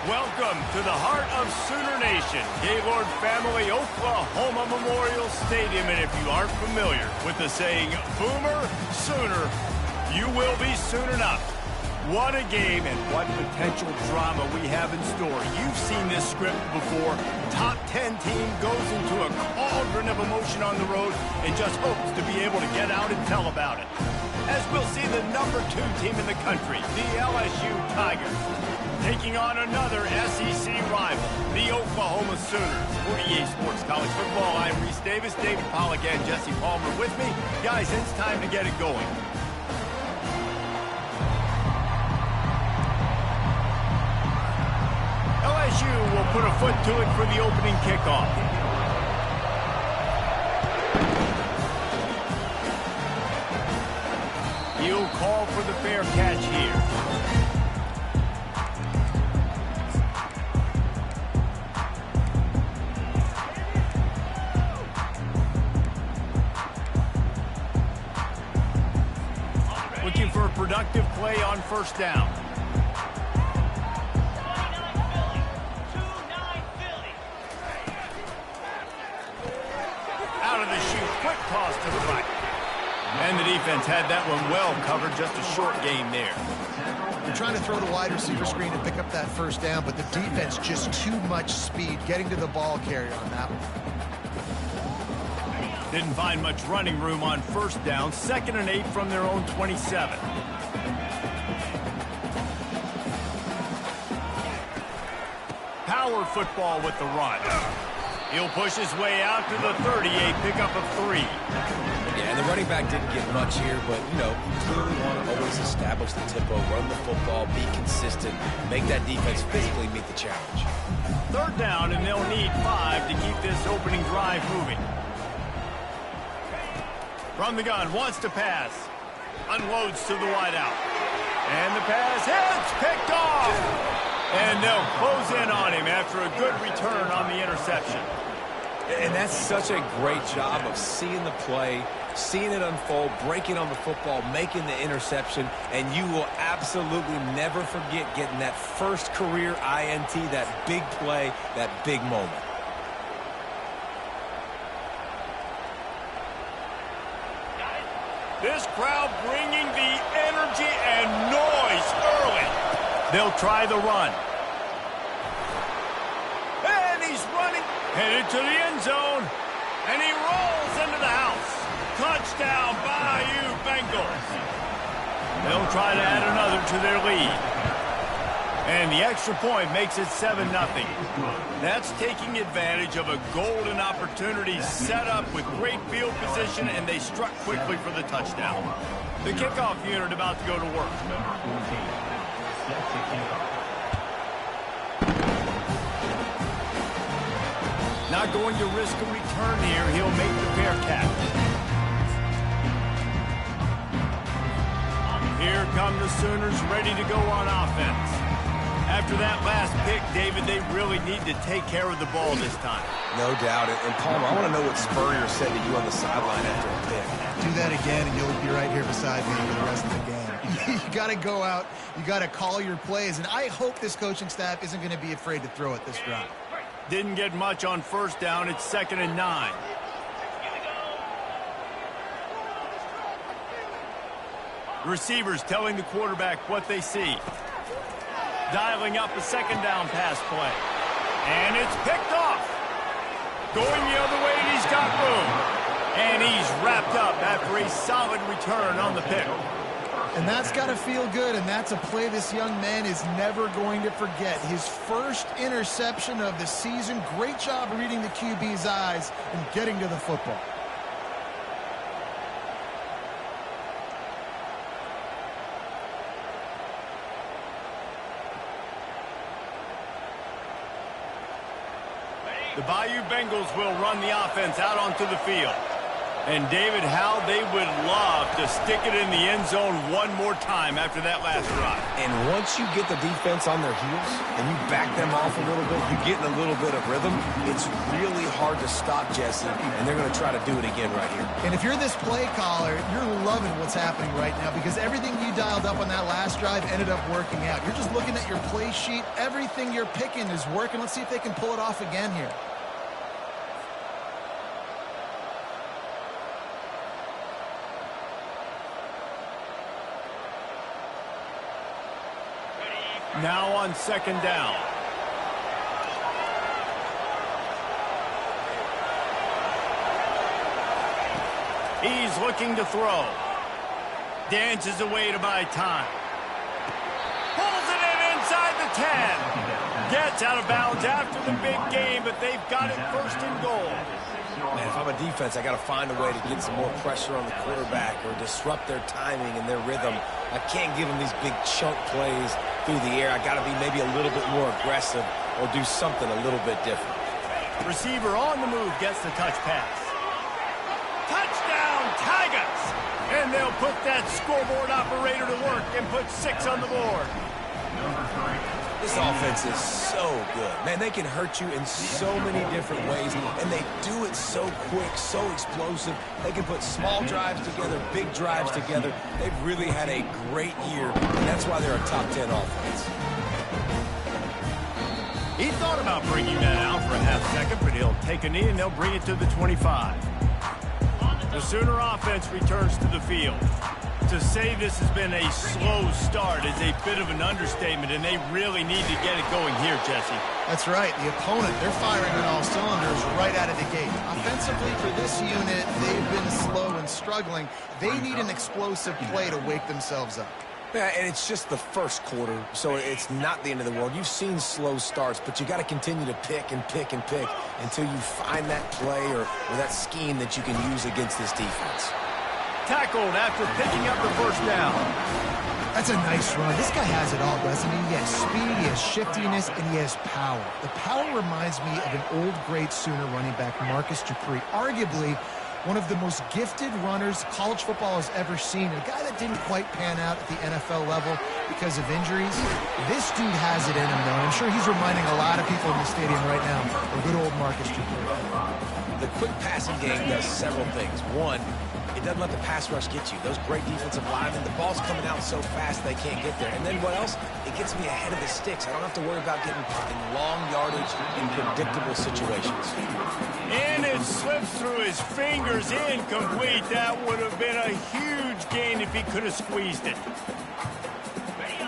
Welcome to the heart of Sooner Nation, Gaylord Family Oklahoma Memorial Stadium. And if you aren't familiar with the saying, Boomer Sooner, you will be soon enough. What a game and what potential drama we have in store. You've seen this script before. Top 10 team goes into a cauldron of emotion on the road and just hopes to be able to get out and tell about it. As we'll see the number 2 team in the country, the LSU Tigers, taking on another SEC rival, the Oklahoma Sooners. For EA Sports College Football, I'm Reese Davis, David Pollack, and Jesse Palmer with me. Guys, it's time to get it going. LSU will put a foot to it for the opening kickoff. He'll call for the fair catch here. Looking for a productive play on first down. Out of the chute, quick toss to the right. And the defense had that one well covered, just a short gain there. They're trying to throw the wide receiver screen to pick up that first down, but the defense just too much speed getting to the ball carrier on that one. Didn't find much running room on first down. 2nd and 8 from their own 27. Power football with the run. He'll push his way out to the 38, pickup of 3. Yeah, and the running back didn't get much here, but, you know, you clearly want to always establish the tempo, run the football, be consistent, make that defense physically meet the challenge. 3rd down, and they'll need 5 to keep this opening drive moving. From the gun, wants to pass. Unloads to the wideout. And the pass hits, picked off. And they'll close in on him after a good return on the interception. And that's such a great job of seeing the play, seeing it unfold, breaking on the football, making the interception, and you will absolutely never forget getting that first career INT, that big play, that big moment. This crowd bringing the energy and noise early. They'll try the run. And he's running. Headed to the end zone. And he rolls into the house. Touchdown, Bayou Bengals. They'll try to add another to their lead. And the extra point makes it 7-0. That's taking advantage of a golden opportunity set up with great field position, and they struck quickly for the touchdown. The kickoff unit about to go to work. Not going to risk a return here. He'll make the fair catch. Here come the Sooners ready to go on offense. After that last pick, David, they really need to take care of the ball this time. No doubt. And Palmer, I want to know what Spurrier said to you on the sideline after a pick. Do that again, and you'll be right here beside me for the rest of the game. You got to go out. You got to call your plays, and I hope this coaching staff isn't going to be afraid to throw it this drive. Didn't get much on first down. It's 2nd and 9. Receivers telling the quarterback what they see. Dialing up a 2nd down pass play. And it's picked off. Going the other way, and he's got room. And he's wrapped up after a solid return on the pick. And that's got to feel good, and that's a play this young man is never going to forget. His first interception of the season. Great job reading the QB's eyes and getting to the football. The Bayou Bengals will run the offense out onto the field. And, David, how they would love to stick it in the end zone one more time after that last drive. And once you get the defense on their heels and you back them off a little bit, you get in a little bit of rhythm, it's really hard to stop, Jesse, and they're going to try to do it again right here. And if you're this play caller, you're loving what's happening right now because everything you dialed up on that last drive ended up working out. You're just looking at your play sheet. Everything you're picking is working. Let's see if they can pull it off again here. Now on second down. He's looking to throw. Dances away to buy time. Pulls it in inside the 10. Gets out of bounds after the big game, but they've got it first and goal. Man, if I'm a defense, I got to find a way to get some more pressure on the quarterback or disrupt their timing and their rhythm. I can't give them these big chunk plays through the air. I got to be maybe a little bit more aggressive or do something a little bit different. Receiver on the move gets the touch pass. Touchdown, Tigers! And they'll put that scoreboard operator to work and put 6 on the board. This offense is so good. Man, they can hurt you in so many different ways, and they do it so quick, so explosive. They can put small drives together, big drives together. They've really had a great year, and that's why they're a top 10 offense. He thought about bringing that out for a half second, but he'll take a knee, and they'll bring it to the 25. The Sooner offense returns to the field. To say this has been a slow start is a bit of an understatement, and they really need to get it going here, Jesse. That's right. The opponent, they're firing on all cylinders right out of the gate. Offensively, for this unit, they've been slow and struggling. They need an explosive play to wake themselves up. Yeah, and it's just the first quarter, so it's not the end of the world. You've seen slow starts, but you got to continue to pick and pick and pick until you find that play or that scheme that you can use against this defense. Tackled after picking up the first down. That's a nice run. This guy has it all, doesn't he? He has speed, he has shiftiness, and he has power. The power reminds me of an old, great Sooner running back, Marcus Dupree. Arguably, one of the most gifted runners college football has ever seen. A guy that didn't quite pan out at the NFL level because of injuries. This dude has it in him, though. I'm sure he's reminding a lot of people in the stadium right now of good old Marcus Dupree. The quick passing game does several things. One, it doesn't let the pass rush get you. Those great defensive linemen, the ball's coming out so fast they can't get there. And then what else? It gets me ahead of the sticks. I don't have to worry about getting in long yardage in predictable situations. And it slips through his fingers, incomplete. That would have been a huge gain if he could have squeezed it.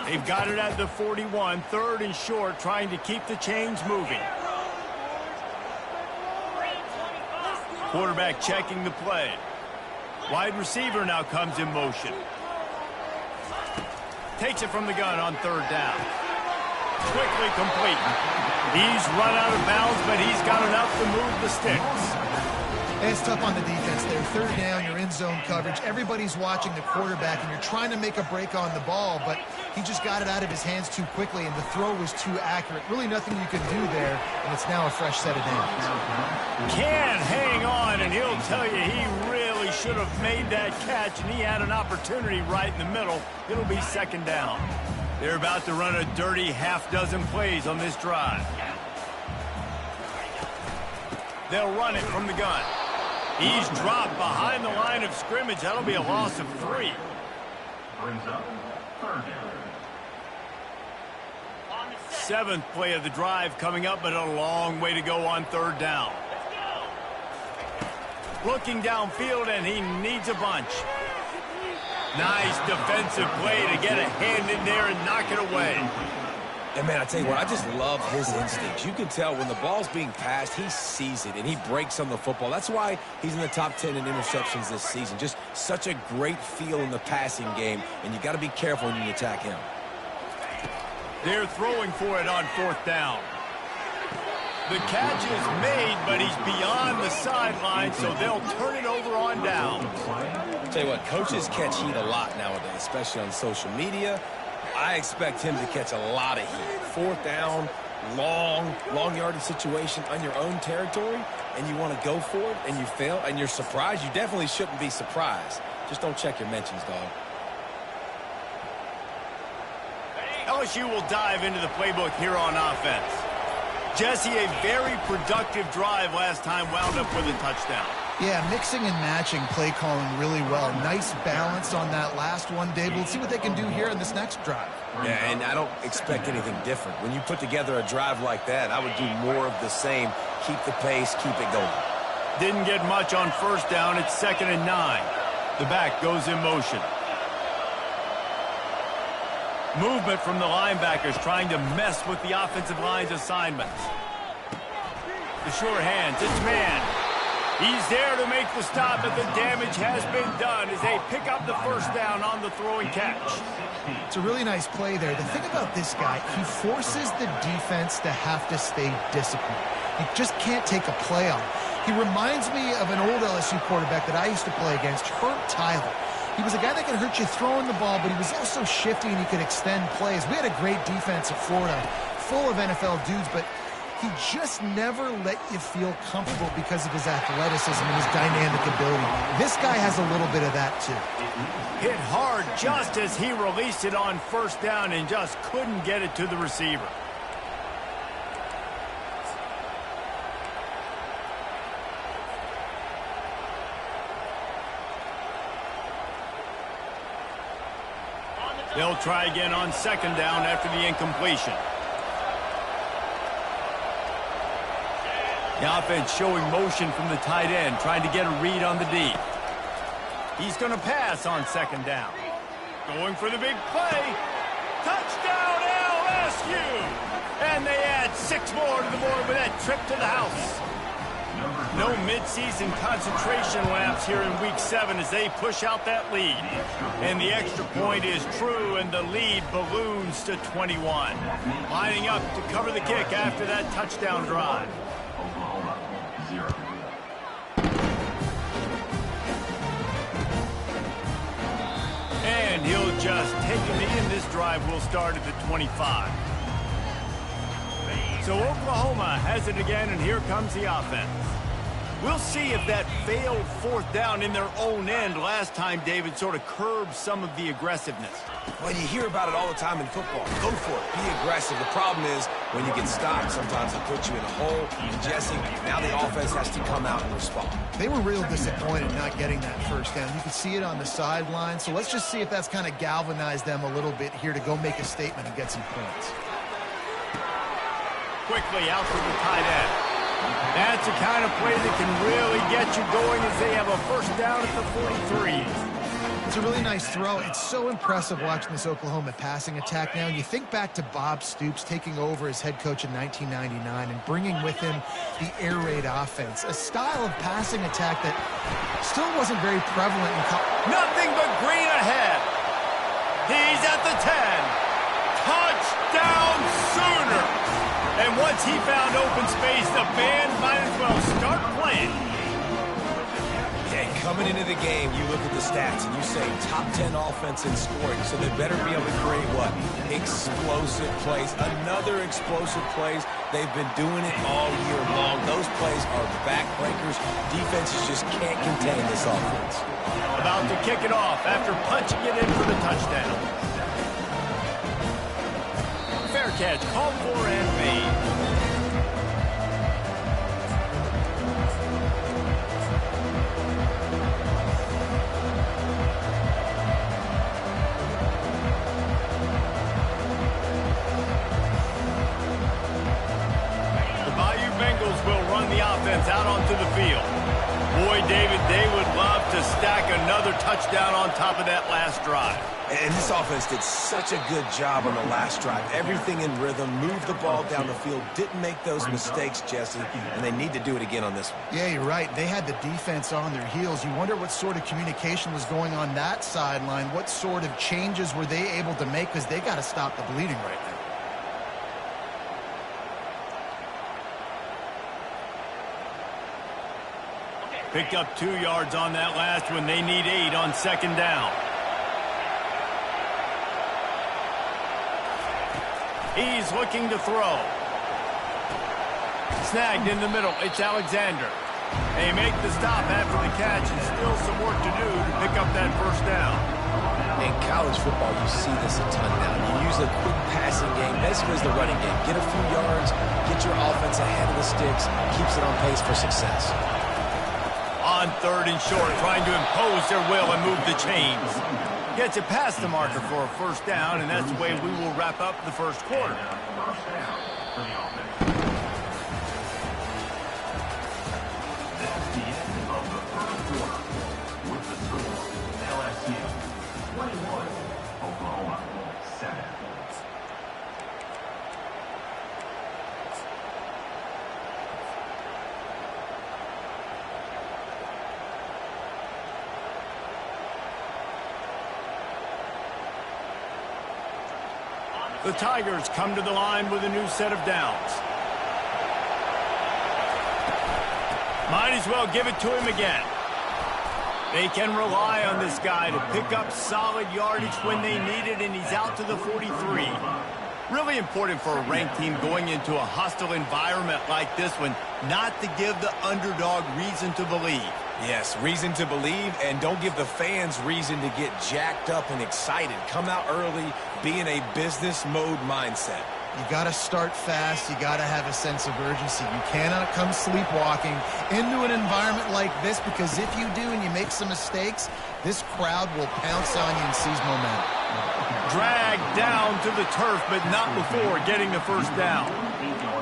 They've got it at the 41, third and short, trying to keep the chains moving. Quarterback checking the play. Wide receiver now comes in motion. Takes it from the gun on third down. Quickly complete. He's run out of bounds, but he's got enough to move the sticks. It's tough on the defense there. Third down, you're in zone coverage. Everybody's watching the quarterback, and you're trying to make a break on the ball, but he just got it out of his hands too quickly, and the throw was too accurate. Really nothing you can do there, and it's now a fresh set of downs. Can hang on, and he'll tell you he really should have made that catch, and he had an opportunity right in the middle. It'll be second down. They're about to run a dirty half-dozen plays on this drive. They'll run it from the gun. He's dropped behind the line of scrimmage. That'll be a loss of 3. Seventh play of the drive coming up, but a long way to go on third down. Looking downfield, and he needs a bunch. Nice defensive play to get a hand in there and knock it away. And, man, I tell you what, I just love his instincts. You can tell when the ball's being passed, he sees it, and he breaks on the football. That's why he's in the top 10 in interceptions this season. Just such a great feel in the passing game, and you got to be careful when you attack him. They're throwing for it on fourth down. The catch is made, but he's beyond the sideline, so they'll turn it over on down. I'll tell you what, coaches catch heat a lot nowadays, especially on social media. I expect him to catch a lot of heat. 4th down, long yardage situation on your own territory, and you want to go for it, and you fail, and you're surprised, you definitely shouldn't be surprised. Just don't check your mentions, dog. LSU will dive into the playbook here on offense. Jesse, a very productive drive last time, wound up with a touchdown. Yeah, mixing and matching play calling really well. Nice balance on that last one, Dave. We'll see what they can do here in this next drive. Yeah, and I don't expect anything different. When you put together a drive like that, I would do more of the same. Keep the pace, keep it going. Didn't get much on 1st down. It's 2nd and 9. The back goes in motion. Movement from the linebackers trying to mess with the offensive line's assignments. The sure hands, it's man. He's there to make the stop, but the damage has been done as they pick up the 1st down on the throwing catch. It's a really nice play there. The thing about this guy, he forces the defense to have to stay disciplined. You just can't take a play on. He reminds me of an old LSU quarterback that I used to play against, Herb Tyler. He was a guy that could hurt you throwing the ball, but he was also shifty and he could extend plays. We had a great defense at Florida, full of NFL dudes, but he just never let you feel comfortable because of his athleticism and his dynamic ability. This guy has a little bit of that too. Hit hard just as he released it on 1st down and just couldn't get it to the receiver. They'll try again on 2nd down after the incompletion. The offense showing motion from the tight end, trying to get a read on the D. He's going to pass on 2nd down. Going for the big play. Touchdown LSU! And they add 6 more to the board with that trip to the house. No midseason concentration laps here in Week 7 as they push out that lead. And the extra point is true, and the lead balloons to 21. Lining up to cover the kick after that touchdown drive. And he'll just take a knee, and this drive will start at the 25. So Oklahoma has it again, and here comes the offense. We'll see if that failed 4th down in their own end last time, David, sort of curbed some of the aggressiveness. Well, you hear about it all the time in football. Go for it. Be aggressive. The problem is when you get stopped, sometimes it puts you in a hole. And Jesse, now the offense has to come out and respond. They were real disappointed not getting that 1st down. You could see it on the sideline. So let's just see if that's kind of galvanized them a little bit here to go make a statement and get some points. Quickly out to the tight end. That's the kind of play that can really get you going as they have a 1st down at the 43. It's a really nice throw. It's so impressive watching this Oklahoma passing attack now. You think back to Bob Stoops taking over as head coach in 1999 and bringing with him the air raid offense, a style of passing attack that still wasn't very prevalent in college. Nothing but green ahead. He's at the 10. Touchdown Sooners! And once he found open space, the band might as well start playing. Okay, coming into the game, you look at the stats and you say top 10 offense in scoring, so they better be able to create what? Explosive plays. Another explosive plays. They've been doing it all year long. Those plays are backbreakers. Defenses just can't contain this offense. About to kick it off after punching it in for the touchdown. Fair catch, called for and made. The Bayou Bengals will run the offense out onto the field. Boy, David, they would love to stack another touchdown on top of that last drive. And this offense did such a good job on the last drive. Everything in rhythm, moved the ball down the field, didn't make those mistakes, Jesse, and they need to do it again on this one. Yeah, you're right. They had the defense on their heels. You wonder what sort of communication was going on that sideline. What sort of changes were they able to make, because they got to stop the bleeding right now. Picked up 2 yards on that last one. They need 8 on 2nd down. He's looking to throw. Snagged in the middle. It's Alexander. They make the stop after the catch, and still some work to do to pick up that first down. In college football, you see this a ton now. You use a quick passing game, basically as the running game. Get a few yards, get your offense ahead of the sticks, keeps it on pace for success. On 3rd and short, trying to impose their will and move the chains. Gets it past the marker for a first down, and that's the way we will wrap up the first quarter. The Tigers come to the line with a new set of downs. Might as well give it to him again. They can rely on this guy to pick up solid yardage when they need it, and he's out to the 43. Really important for a ranked team going into a hostile environment like this one, not to give the underdog reason to believe. Yes, reason to believe, and don't give the fans reason to get jacked up and excited. Come out early, be in a business mode mindset. You got to start fast. You got to have a sense of urgency. You cannot come sleepwalking into an environment like this, because if you do and you make some mistakes, this crowd will pounce on you and seize momentum. Dragged down to the turf, but not before getting the first down.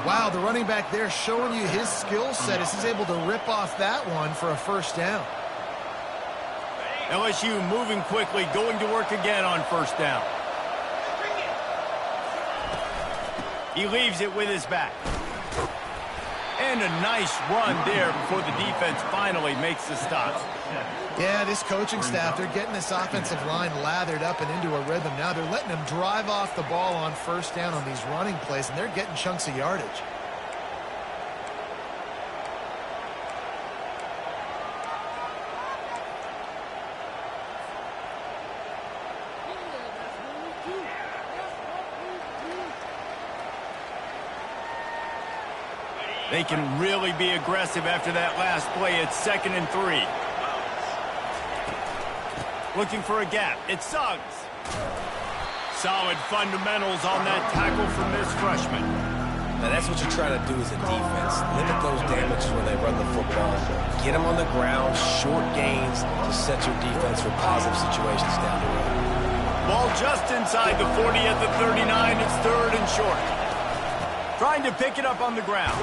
Wow, the running back there showing you his skill set as he's able to rip off that one for a first down. LSU moving quickly, going to work again on first down. He leaves it with his back. And a nice run there before the defense finally makes the stop. Yeah, this coaching staff, they're getting this offensive line lathered up and into a rhythm. Now they're letting them drive off the ball on first down on these running plays, and they're getting chunks of yardage. They can really be aggressive after that last play. It's 2nd and 3. Looking for a gap. It's Suggs. Solid fundamentals on that tackle from this freshman. Now that's what you try to do as a defense. Limit those damages when they run the football. Get them on the ground, short gains to set your defense for positive situations down the road. Ball just inside the 40 at the 39. It's 3rd and short. Trying to pick it up on the ground.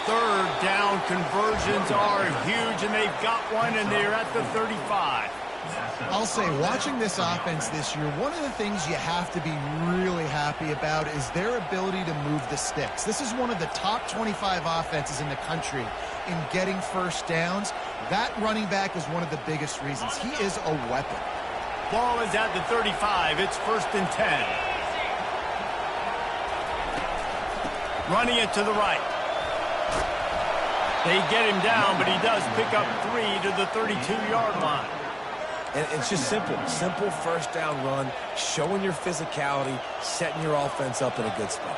3rd down conversions are huge, and they've got one, and they're at the 35. I'll say, watching this offense this year, one of the things you have to be really happy about is their ability to move the sticks. This is one of the top 25 offenses in the country in getting first downs. That running back is one of the biggest reasons. He is a weapon. Ball is at the 35. It's 1st and 10. Running it to the right. They get him down, but he does pick up 3 to the 32-yard line. And it's just simple first down run, showing your physicality, setting your offense up in a good spot.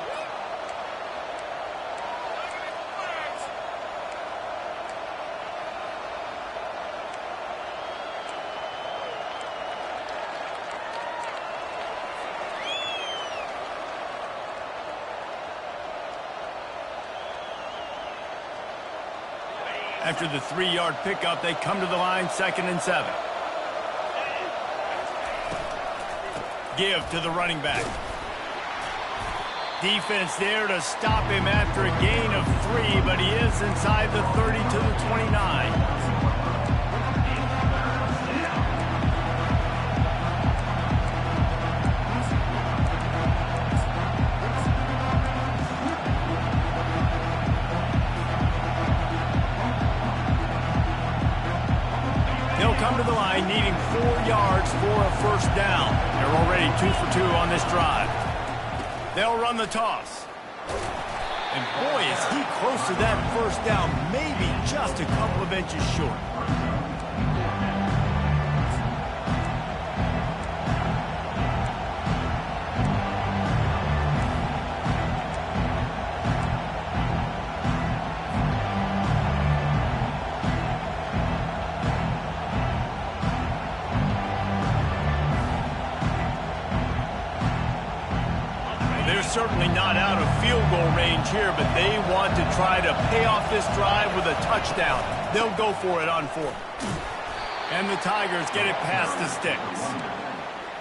After the 3-yard pickup, they come to the line, 2nd and 7. Give to the running back. Defense there to stop him after a gain of 3, but he is inside the 30 to the 29. They'll come to the line needing 4 yards for a first down. They're already 2 for 2 on this drive. They'll run the toss. And boy, is he close to that first down, maybe just a couple of inches short. not out of field goal range here, but they want to try to pay off this drive with a touchdown. They'll go for it on 4th. And the Tigers get it past the sticks.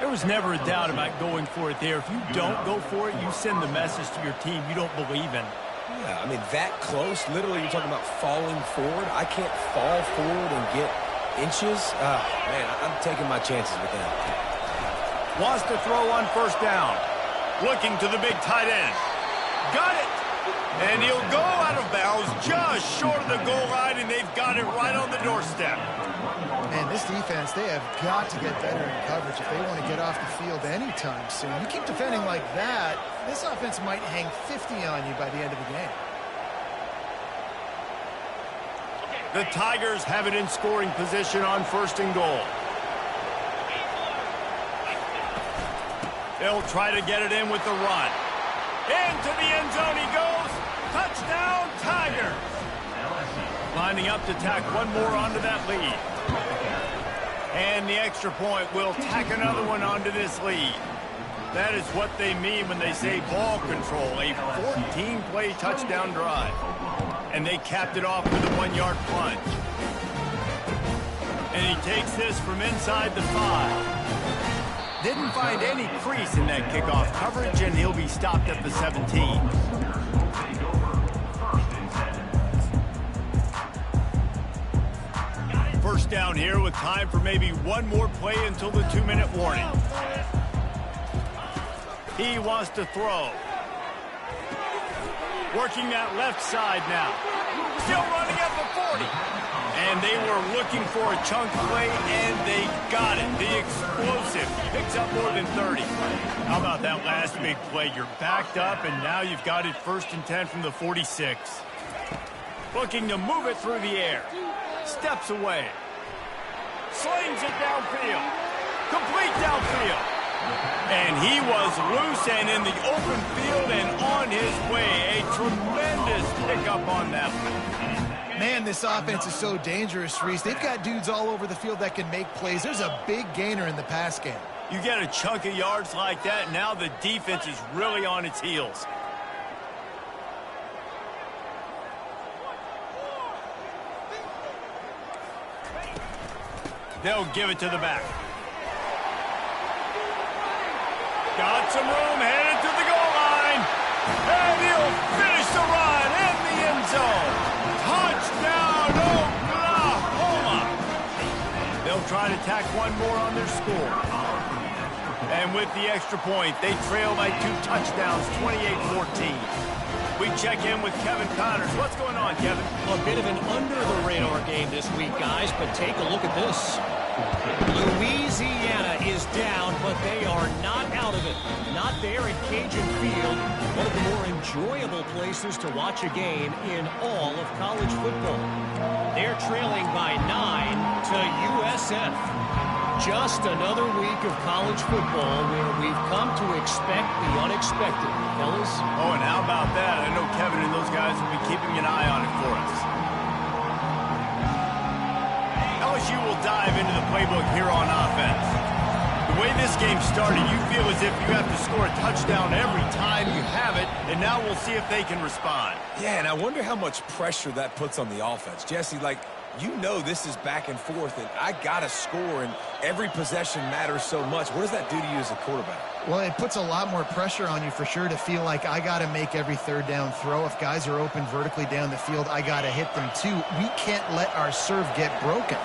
There was never a doubt about going for it there. If you don't go for it, you send the message to your team you don't believe in. Yeah, I mean, that close, literally you're talking about falling forward. I can't fall forward and get inches. Man, I'm taking my chances with that. Wants to throw on 1st down. Looking to the big tight end. Got it! And he'll go out of bounds just short of the goal line, and they've got it right on the doorstep. Man, this defense, they have got to get better in coverage if they want to get off the field anytime soon. You keep defending like that, this offense might hang 50 on you by the end of the game. The Tigers have it in scoring position on 1st and goal. They'll try to get it in with the run. Into the end zone he goes. Touchdown, Tigers. Lining up to tack one more onto that lead. And the extra point will tack another one onto this lead. That is what they mean when they say ball control, a 14-play touchdown drive. And they capped it off with a 1-yard plunge. And he takes this from inside the 5. Didn't find any crease in that kickoff coverage, and he'll be stopped at the 17. First down here with time for maybe one more play until the 2-minute warning. He wants to throw. Working that left side now. Still running at the 40. And they were looking for a chunk play, and they got it. The explosive picks up more than 30. How about that last big play? You're backed up, and now you've got it 1st and 10 from the 46. Looking to move it through the air. Steps away. Slings it downfield. Complete downfield. And he was loose and in the open field and on his way. A tremendous pickup on that one. Man, this offense is so dangerous, Reese. They've got dudes all over the field that can make plays. There's a big gainer in the pass game. You get a chunk of yards like that, now the defense is really on its heels. They'll give it to the back. Got some room, headed to the goal line. And he'll finish the run in the end zone. Touchdown, Oklahoma. They'll try to tack one more on their score. And with the extra point, they trail by 2 touchdowns, 28-14. We check in with Kevin Connors. What's going on, Kevin? A bit of an under-the-radar game this week, guys, but take a look at this. Louisiana is down, but they are not out of it. Not there at Cajun Field, one of the more enjoyable places to watch a game in all of college football. They're trailing by 9 to USF. Just another week of college football where we've come to expect the unexpected, fellas. Oh, and how about that? I know Kevin and those guys will be keeping an eye on it for us. LSU will dive into the playbook here on offense. The way this game started, you feel as if you have to score a touchdown every time you have it, and now we'll see if they can respond. Yeah, and I wonder how much pressure that puts on the offense. Jesse, like, you know this is back and forth, and I got to score, and every possession matters so much. What does that do to you as a quarterback? Well, it puts a lot more pressure on you for sure to feel like I got to make every 3rd down throw. If guys are open vertically down the field, I got to hit them too. We can't let our serve get broken.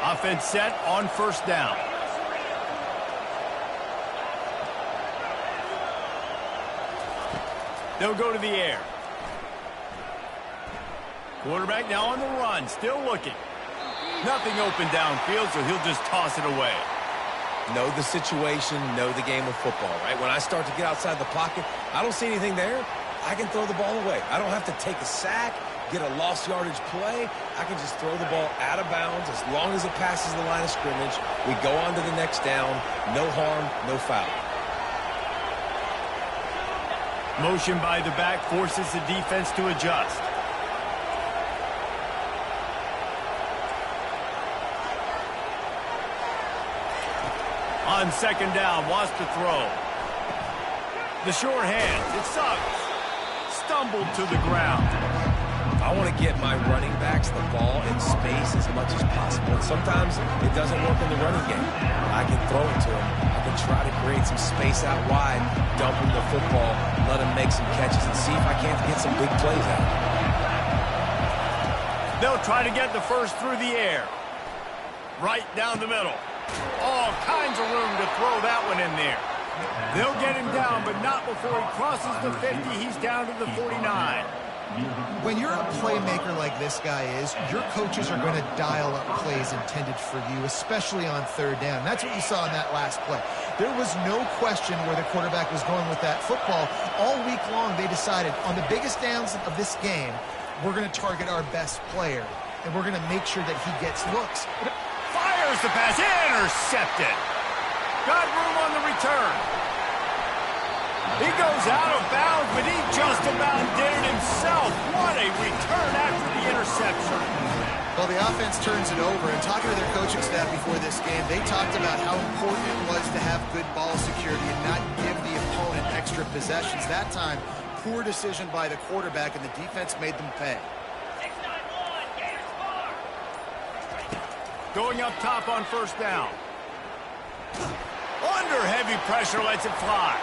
Offense set on 1st down. They'll go to the air. Quarterback now on the run, still looking. Nothing open downfield, so he'll just toss it away. Know the situation, know the game of football, right? When I start to get outside the pocket, I don't see anything there, I can throw the ball away. I don't have to take a sack, get a lost yardage play. I can just throw the ball out of bounds as long as it passes the line of scrimmage. We go on to the next down. No harm, no foul. Motion by the back forces the defense to adjust. On 2nd down, wants to throw. The sure hands. It sucks. Stumbled to the ground. I want to get my running backs the ball in space as much as possible. And sometimes it doesn't work in the running game. I can throw it to him. I can try to create some space out wide, dump him the football, let him make some catches, and see if I can't get some big plays out of him. They'll try to get the first through the air. Right down the middle. All kinds of room to throw that one in there. They'll get him down, but not before he crosses the 50. He's down to the 49. When you're a playmaker like this guy is, your coaches are going to dial up plays intended for you, especially on third down. That's what you saw in that last play. There was no question where the quarterback was going with that football. All week long, they decided on the biggest downs of this game, we're going to target our best player, and we're going to make sure that he gets looks. Fires the pass. Intercepted. Got room on the return. He goes out of bounds, but he just about did it himself. What a return after the interception. Well, the offense turns it over, and talking to their coaching staff before this game, they talked about how important it was to have good ball security and not give the opponent extra possessions. That time, poor decision by the quarterback, and the defense made them pay. Going up top on first down. Under heavy pressure, lets it fly.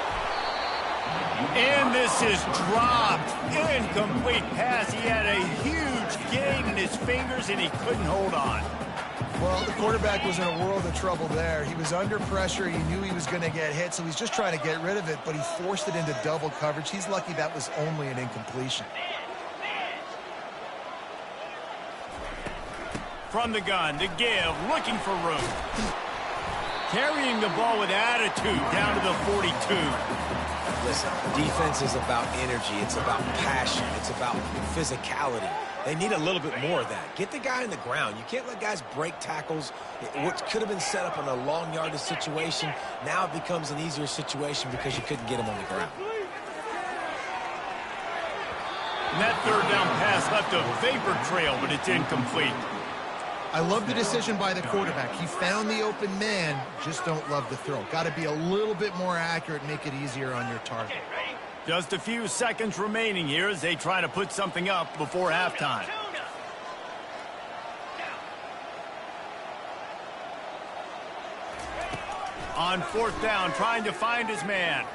And this is dropped. Incomplete pass. He had a huge gain in his fingers, and he couldn't hold on. Well, the quarterback was in a world of trouble there. He was under pressure. He knew he was going to get hit, so he's just trying to get rid of it, but he forced it into double coverage. He's lucky that was only an incompletion. From the gun to give, looking for room. Carrying the ball with attitude down to the 42. Listen, defense is about energy. It's about passion. It's about physicality. They need a little bit more of that. Get the guy on the ground. You can't let guys break tackles. What could have been set up in a long yardage situation, now it becomes an easier situation because you couldn't get him on the ground. And that third down pass left a vapor trail, but it's incomplete. I love the decision by the quarterback. He found the open man, just don't love the throw. Got to be a little bit more accurate, make it easier on your target. Just a few seconds remaining here as they try to put something up before halftime. On fourth down, trying to find his man.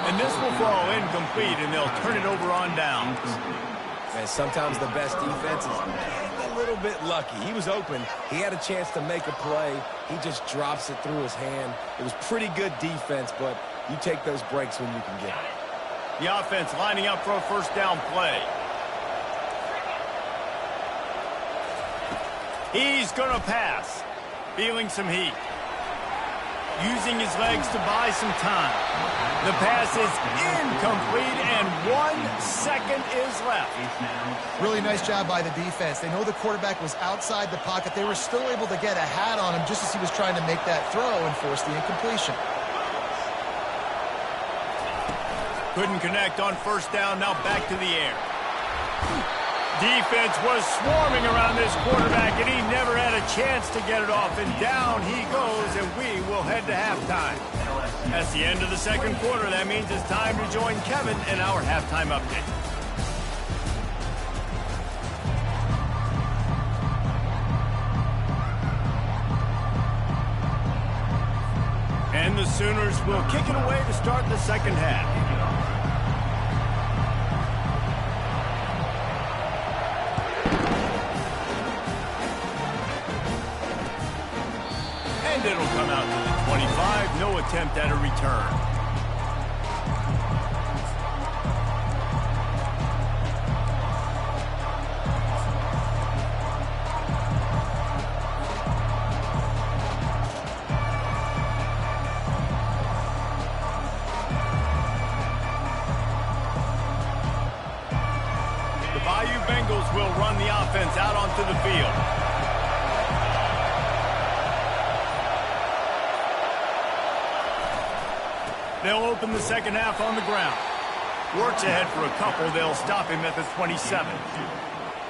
And this will fall incomplete, and they'll turn it over on downs. And sometimes the best defense is a little bit lucky. He was open. He had a chance to make a play. He just drops it through his hand. It was pretty good defense, but you take those breaks when you can get them. The offense lining up for a first down play. He's going to pass. Feeling some heat. Using his legs to buy some time. The pass is incomplete, and 1 second is left. Really nice job by the defense. They know the quarterback was outside the pocket. They were still able to get a hat on him just as he was trying to make that throw and force the incompletion. Couldn't connect on first down, now back to the air. Defense was swarming around this quarterback, and he never had a chance to get it off. And down he goes, and we will head to halftime. That's the end of the second quarter. That means it's time to join Kevin in our halftime update. And the Sooners will kick it away to start the second half. And it'll come out to the 25. No attempt at a return. The Bayou Bengals will run the offense out onto the field. They'll open the second half on the ground. Works ahead for a couple. They'll stop him at the 27.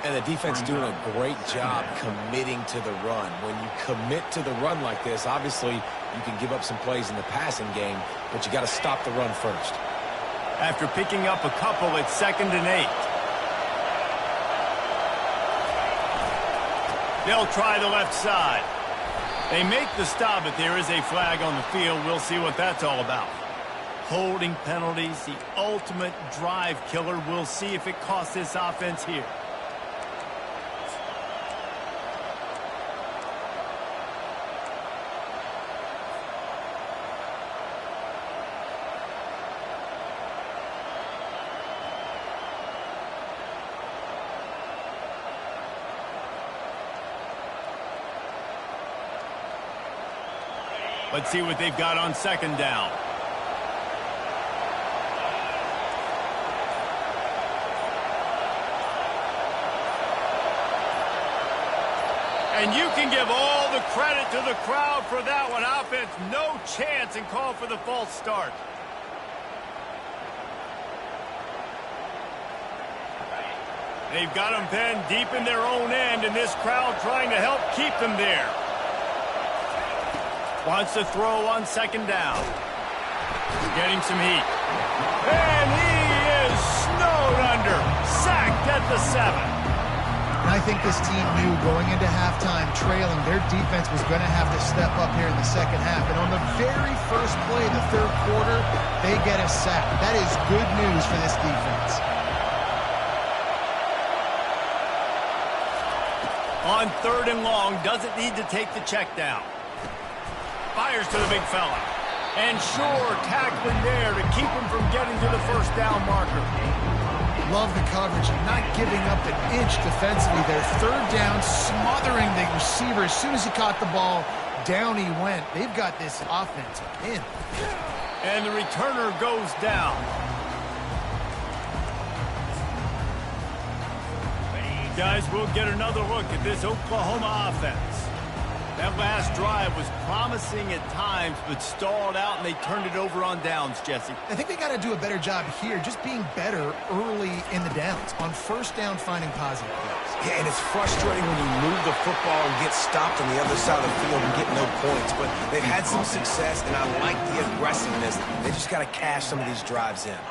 And the defense doing a great job committing to the run. When you commit to the run like this, obviously you can give up some plays in the passing game, but you got to stop the run first. After picking up a couple, it's 2nd and 8. They'll try the left side. They make the stop, but there is a flag on the field. We'll see what that's all about. Holding penalties, the ultimate drive killer. We'll see if it costs this offense here. Let's see what they've got on 2nd down. And you can give all the credit to the crowd for that one. Offense, no chance, and call for the false start. They've got them pinned deep in their own end, and this crowd trying to help keep them there. Wants to throw on 2nd down. Getting some heat. And he is snowed under. Sacked at the 7. And I think this team knew going into halftime trailing, their defense was going to have to step up here in the second half. And on the very first play of the 3rd quarter, they get a sack. That is good news for this defense. On 3rd and long, doesn't need to take the check down. Fires to the big fella. And sure, tackling there to keep him from getting to the 1st down marker. Love the coverage, not giving up an inch defensively there. 3rd down, smothering the receiver. As soon as he caught the ball, down he went. They've got this offense in. And the returner goes down. Guys, we'll get another look at this Oklahoma offense. That last drive was promising at times, but stalled out, and they turned it over on downs, Jesse. I think they got to do a better job here, just being better early in the downs. On 1st down, finding positive plays. Yeah, and it's frustrating when you move the football and get stopped on the other side of the field and get no points. But they've had some success, and I like the aggressiveness. They just got to cash some of these drives in.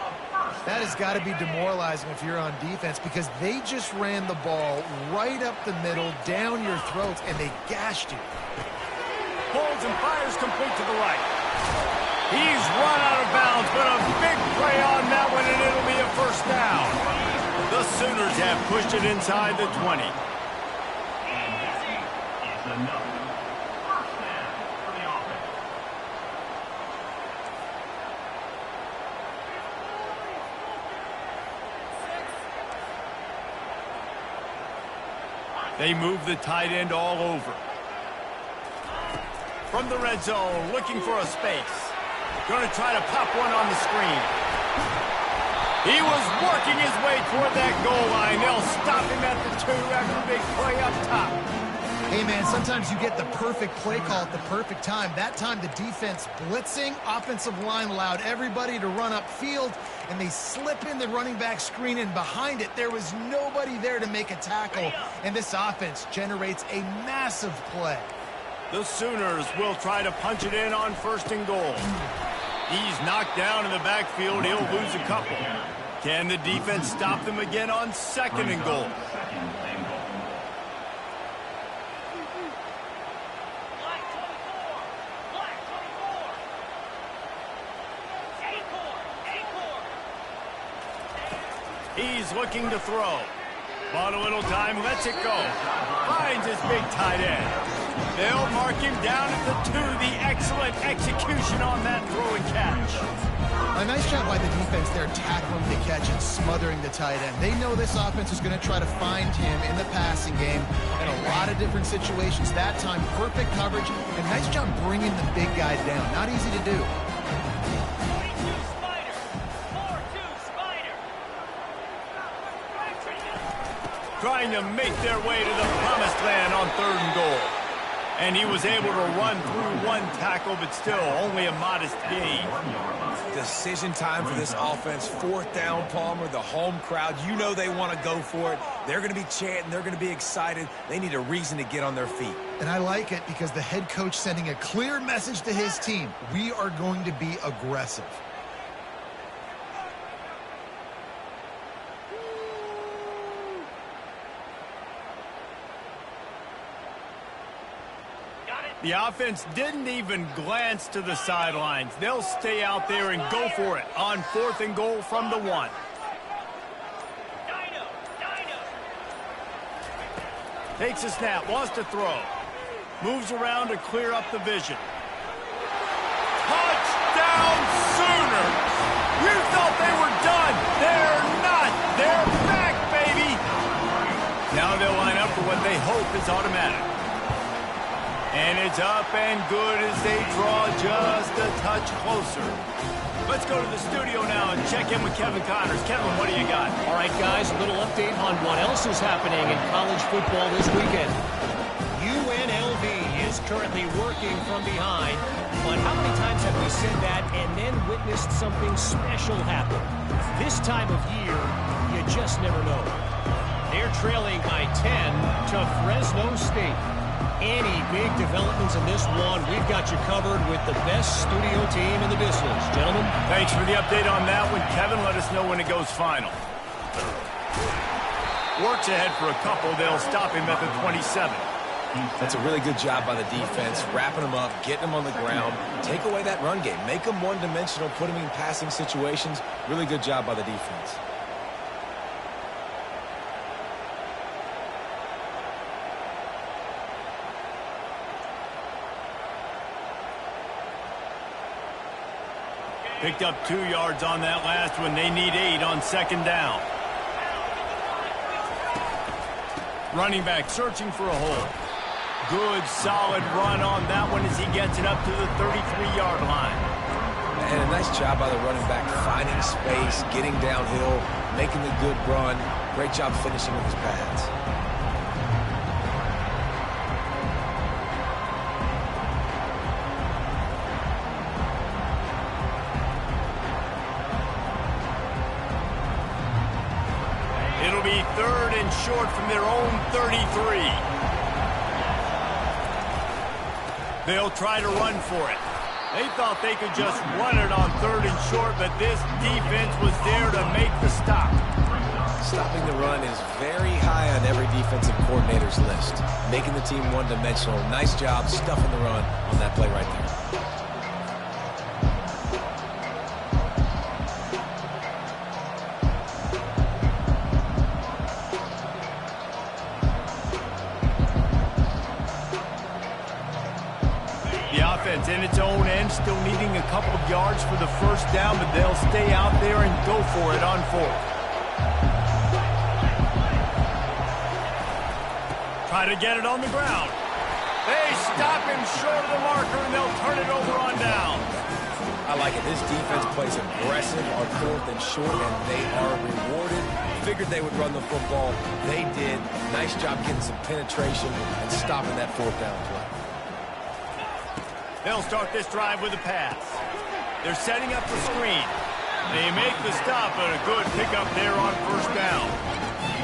That has got to be demoralizing if you're on defense, because they just ran the ball right up the middle, down your throats, and they gashed you. Pulls and fires complete to the right. He's run out of bounds, but a big play on that one, and it'll be a 1st down. The Sooners have pushed it inside the 20. They move the tight end all over. From the red zone, looking for a space. Going to try to pop one on the screen. He was working his way toward that goal line. They'll stop him at the 2 after a big play up top. Hey, man, sometimes you get the perfect play call at the perfect time. That time the defense blitzing, offensive line allowed everybody to run upfield, and they slip in the running back screen, and behind it there was nobody there to make a tackle, and this offense generates a massive play. The Sooners will try to punch it in on 1st and goal. He's knocked down in the backfield. He'll lose a couple. Can the defense stop them again on 2nd and goal? He's looking to throw. Bought a little time, lets it go. Finds his big tight end. They'll mark him down at the 2. The excellent execution on that throw and catch. A nice job by the defense there, tackling the catch and smothering the tight end. They know this offense is going to try to find him in the passing game in a lot of different situations. That time, perfect coverage, and nice job bringing the big guy down. Not easy to do. Trying to make their way to the promised land on 3rd and goal. And he was able to run through one tackle, but still only a modest gain. Decision time for this offense. 4th down, Palmer. The home crowd, you know they want to go for it. They're going to be chanting. They're going to be excited. They need a reason to get on their feet. And I like it because the head coach sending a clear message to his team. We are going to be aggressive. The offense didn't even glance to the sidelines. They'll stay out there and go for it on 4th and goal from the 1. Takes a snap, wants to throw. Moves around to clear up the vision. Touchdown Sooners! You thought they were done. They're not. They're back, baby. Now they'll line up for what they hope is automatic. And it's up and good as they draw just a touch closer. Let's go to the studio now and check in with Kevin Connors. Kevin, what do you got? All right, guys, a little update on what else is happening in college football this weekend. UNLV is currently working from behind, but how many times have we said that and then witnessed something special happen? This time of year, you just never know. They're trailing by 10 to Fresno State. Any big developments in this one, we've got you covered with the best studio team in the business. Gentlemen. Thanks for the update on that one. Kevin, let us know when it goes final. Works ahead for a couple. They'll stop him at the 27. That's a really good job by the defense, wrapping them up, getting them on the ground. Take away that run game. Make them one-dimensional, put them in passing situations. Really good job by the defense. Picked up 2 yards on that last one. They need 8 on 2nd down. Running back searching for a hole. Good, solid run on that one as he gets it up to the 33-yard line. And a nice job by the running back, finding space, getting downhill, making the good run. Great job finishing with his pads. It'll be 3rd and short from their own 33. They'll try to run for it. They thought they could just run it on 3rd and short, but this defense was there to make the stop. Stopping the run is very high on every defensive coordinator's list. Making the team one-dimensional. Nice job stuffing the run on that play right there. In its own end, still needing a couple of yards for the 1st down, but they'll stay out there and go for it on 4th. Try to get it on the ground. They stop him short of the marker, and they'll turn it over on down. I like it. This defense plays aggressive on 4th and short, and they are rewarded. Figured they would run the football. They did. Nice job getting some penetration and stopping that 4th down play. They'll start this drive with a pass. They're setting up the screen. They make the stop, but a good pickup there on 1st down.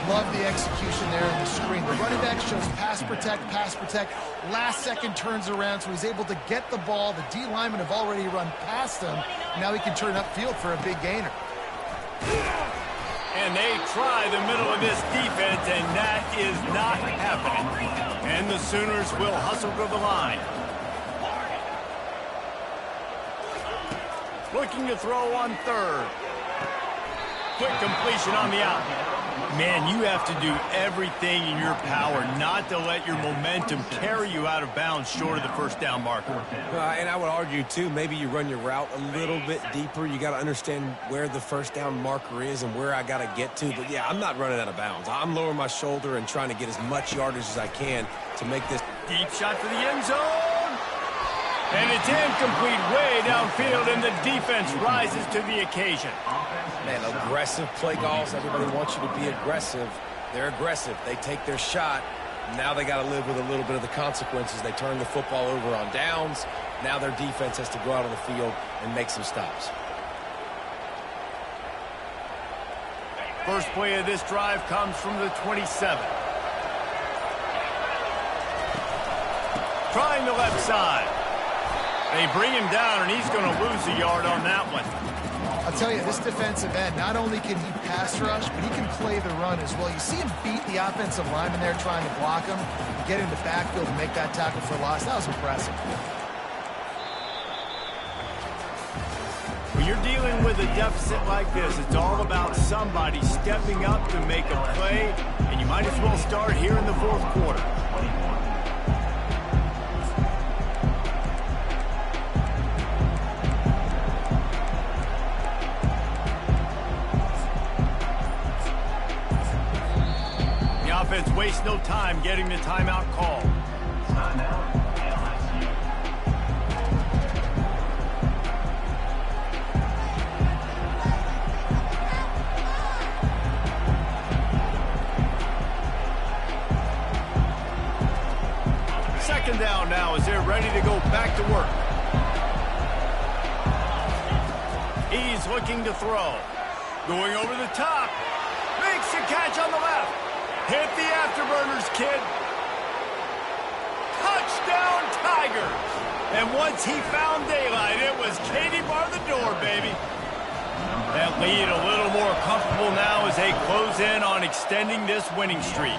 Love the execution there in the screen. The running back shows pass protect, pass protect. Last second turns around, so he's able to get the ball. The D linemen have already run past him. Now he can turn upfield for a big gainer. And they try the middle of this defense, and that is not happening. And the Sooners will hustle to the line. Looking to throw on 3rd. Quick completion on the out. Man, you have to do everything in your power not to let your momentum carry you out of bounds short of the 1st down marker. And I would argue, too, maybe you run your route a little bit deeper. You got to understand where the 1st down marker is and where I got to get to. But, yeah, I'm not running out of bounds. I'm lowering my shoulder and trying to get as much yardage as I can to make this. Deep shot to the end zone. And it's incomplete way downfield, and the defense rises to the occasion. Man, aggressive play calls. Everybody wants you to be aggressive. They're aggressive. They take their shot. Now they got to live with a little bit of the consequences. They turn the football over on downs. Now their defense has to go out on the field and make some stops. First play of this drive comes from the 27. Trying the left side. They bring him down, and he's going to lose a yard on that one. I'll tell you, this defensive end, not only can he pass rush, but he can play the run as well. You see him beat the offensive lineman there trying to block him, get in the backfield and make that tackle for loss. That was impressive. When you're dealing with a deficit like this, it's all about somebody stepping up to make a play, and you might as well start here in the fourth quarter. Offense wastes no time getting the timeout call. Second down now as they're ready to go back to work. He's looking to throw. Going over the top. Makes a catch on the left. Hit the afterburners, kid. Touchdown, Tigers. And once he found daylight, it was Katie bar the door, baby. That lead a little more comfortable now as they close in on extending this winning streak.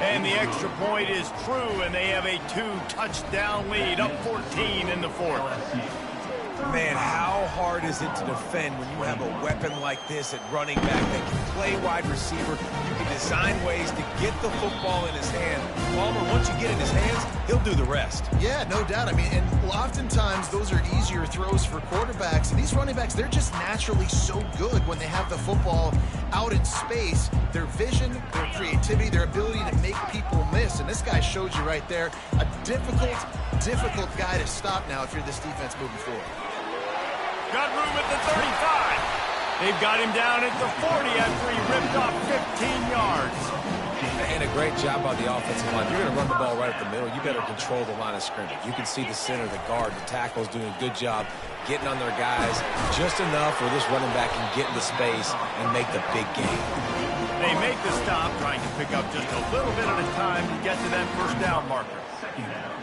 And the extra point is true, and they have a 2-touchdown lead, up 14 in the fourth. Man, how hard is it to defend when you have a weapon like this at running back that can play wide receiver? You can design ways to get the football in his hand. Palmer, once you get it in his hands, he'll do the rest. Yeah, no doubt. I mean, and oftentimes those are easier throws for quarterbacks. And these running backs, they're just naturally so good when they have the football out in space. Their vision, their creativity, their ability to make people miss. And this guy showed you right there, a difficult guy to stop now if you're this defense moving forward. Got room at the 35. They've got him down at the 40 after he ripped off 15 yards. And a great job on the offensive line. You're going to run the ball right up the middle. You better control the line of scrimmage. You can see the center, the guard, the tackle's doing a good job getting on their guys just enough where this running back can get into space and make the big game. They make the stop, trying to pick up just a little bit at a time to get to that first down marker.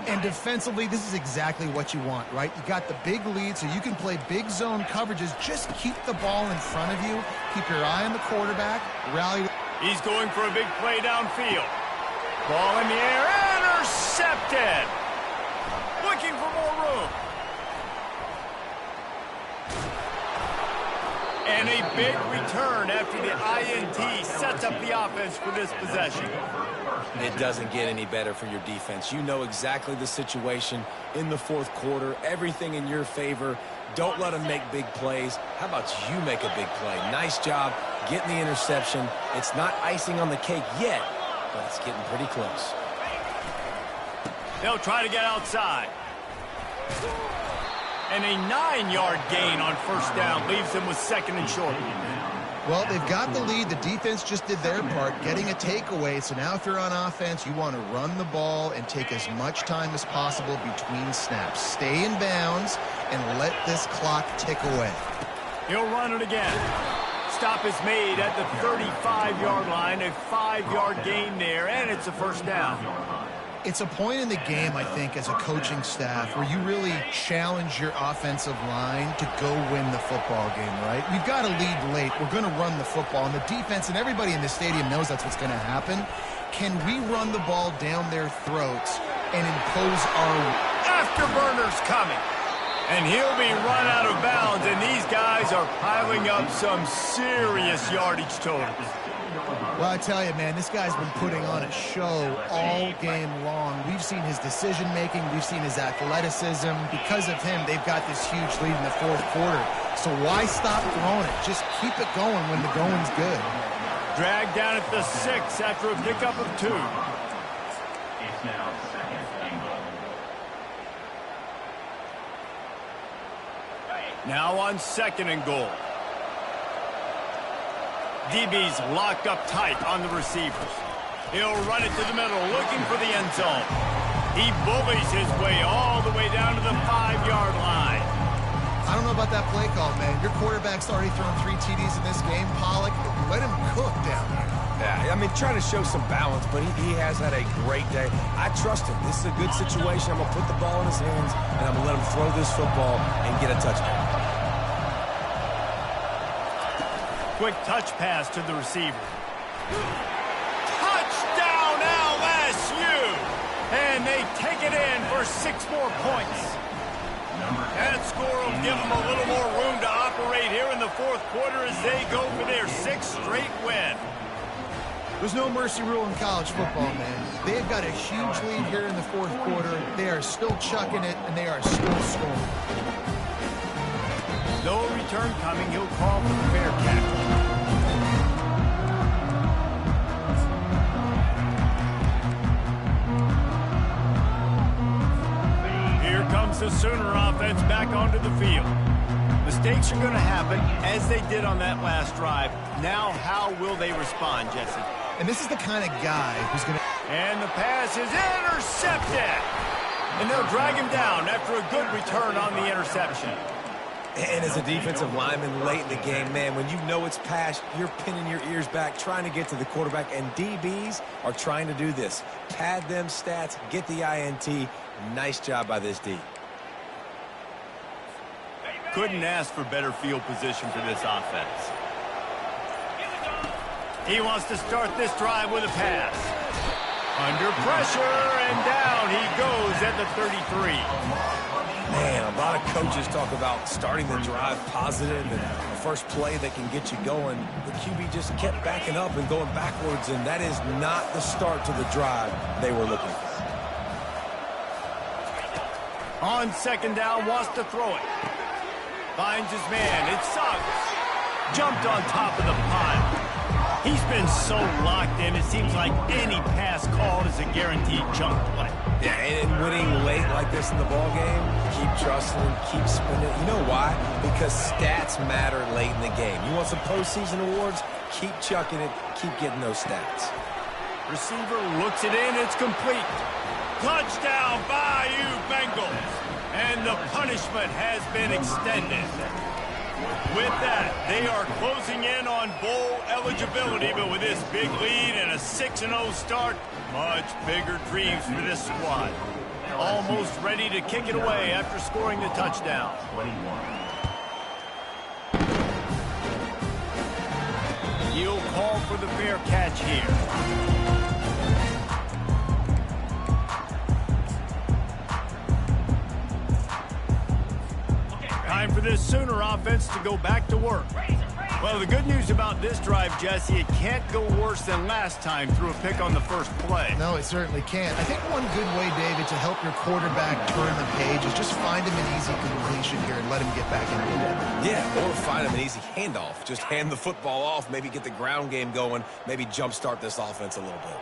And defensively, this is exactly what you want, right? You got the big lead, so you can play big zone coverages. Just keep the ball in front of you. Keep your eye on the quarterback. Rally. He's going for a big play downfield. Ball in the air. Intercepted. Looking for more room. And a big return after the INT sets up the offense for this possession. It doesn't get any better for your defense. You know exactly the situation in the fourth quarter. Everything in your favor. Don't let them make big plays. How about you make a big play? Nice job getting the interception. It's not icing on the cake yet, but it's getting pretty close. They'll try to get outside. And a 9-yard gain on first down leaves them with second and short. Well, they've got the lead. The defense just did their part, getting a takeaway. So now if you're on offense, you want to run the ball and take as much time as possible between snaps. Stay in bounds and let this clock tick away. He'll run it again. Stop is made at the 35-yard line. A 5-yard gain there, and it's a first down. It's a point in the game, I think, as a coaching staff where you really challenge your offensive line to go win the football game, right? We've got to lead late. We're going to run the football, and the defense and everybody in the stadium knows that's what's going to happen. Can we run the ball down their throats and impose our... Afterburners coming. And he'll be run out of bounds, and these guys are piling up some serious yardage totals. Well, I tell you, man, this guy's been putting on a show all game long. We've seen his decision-making. We've seen his athleticism. Because of him, they've got this huge lead in the fourth quarter. So why stop throwing it? Just keep it going when the going's good. Dragged down at the 6 after a pickup of 2. Now on second and goal. DB's locked up tight on the receivers. He'll run it to the middle, looking for the end zone. He bullies his way all the way down to the 5-yard line. I don't know about that play call, man. Your quarterback's already thrown 3 TDs in this game, Pollock. Let him cook down here. Yeah, I mean, trying to show some balance, but he has had a great day. I trust him. This is a good situation. I'm going to put the ball in his hands, and I'm going to let him throw this football and get a touchdown. Quick touch pass to the receiver. Touchdown, LSU! And they take it in for 6 more points. That score will give them a little more room to operate here in the 4th quarter as they go for their 6th straight win. There's no mercy rule in college football, man. They've got a huge lead here in the 4th quarter. They are still chucking it, and they are still scoring. No return coming. He'll call for the fair catch. Here comes the Sooner offense back onto the field. Mistakes are going to happen, as they did on that last drive. Now, how will they respond, Jesse? And this is the kind of guy who's going to... And the pass is intercepted. And they'll drag him down after a good return on the interception. And as a defensive lineman late in the game, man, when you know it's pass, you're pinning your ears back, trying to get to the quarterback. And DBs are trying to do this. Pad them stats, get the INT. Nice job by this D. Couldn't ask for better field position for this offense. He wants to start this drive with a pass. Under pressure, and down he goes at the 33. Man, a lot of coaches talk about starting the drive positive and the first play that can get you going. The QB just kept backing up and going backwards, and that is not the start to the drive they were looking for. On 2nd down, wants to throw it. Finds his man. It's Suggs. Jumped on top of the pile. He's been so locked in, it seems like any pass called is a guaranteed chunk play. Yeah, and winning late like this in the ballgame, keep trusting, keep spinning. You know why? Because stats matter late in the game. You want some postseason awards? Keep chucking it, keep getting those stats. Receiver looks it in, it's complete. Touchdown, Bayou Bengals. And the punishment has been extended. With that, they are closing in on bowl eligibility, but with this big lead and a 6-0 start, much bigger dreams for this squad. Almost ready to kick it away after scoring the touchdown. He'll call for the fair catch here. Time for this Sooner offense to go back to work. Well, the good news about this drive, Jesse, it can't go worse than last time through a pick on the first play. No, it certainly can't. I think one good way, David, to help your quarterback turn the page is just find him an easy completion here and let him get back into it. Yeah, or find him an easy handoff. Just hand the football off, maybe get the ground game going, maybe jumpstart this offense a little bit.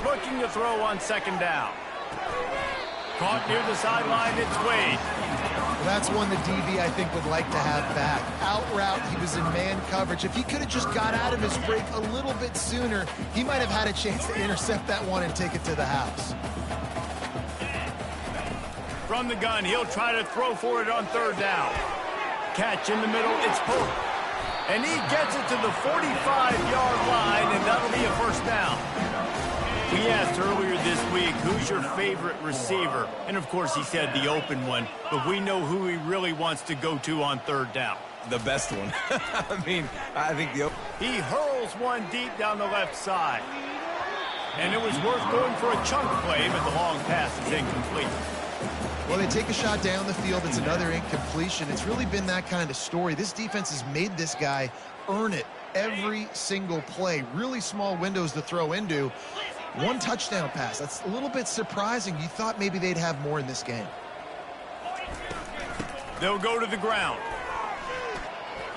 Looking to throw on 2nd down. Caught near the sideline, it's Wade. Well, that's one the DB, I think, would like to have back. Out route, he was in man coverage. If he could have just got out of his break a little bit sooner, he might have had a chance to intercept that one and take it to the house. From the gun, he'll try to throw for it on 3rd down. Catch in the middle, it's Pope. And he gets it to the 45-yard line, and that'll be a 1st down. We asked earlier this week, who's your favorite receiver? And, of course, he said the open one. But we know who he really wants to go to on 3rd down. The best one. I mean, I think the... He hurls one deep down the left side. And it was worth going for a chunk play, but the long pass is incomplete. Well, they take a shot down the field. It's another incompletion. It's really been that kind of story. This defense has made this guy earn it every single play. Really small windows to throw into. One touchdown pass. That's a little bit surprising. You thought maybe they'd have more in this game. They'll go to the ground.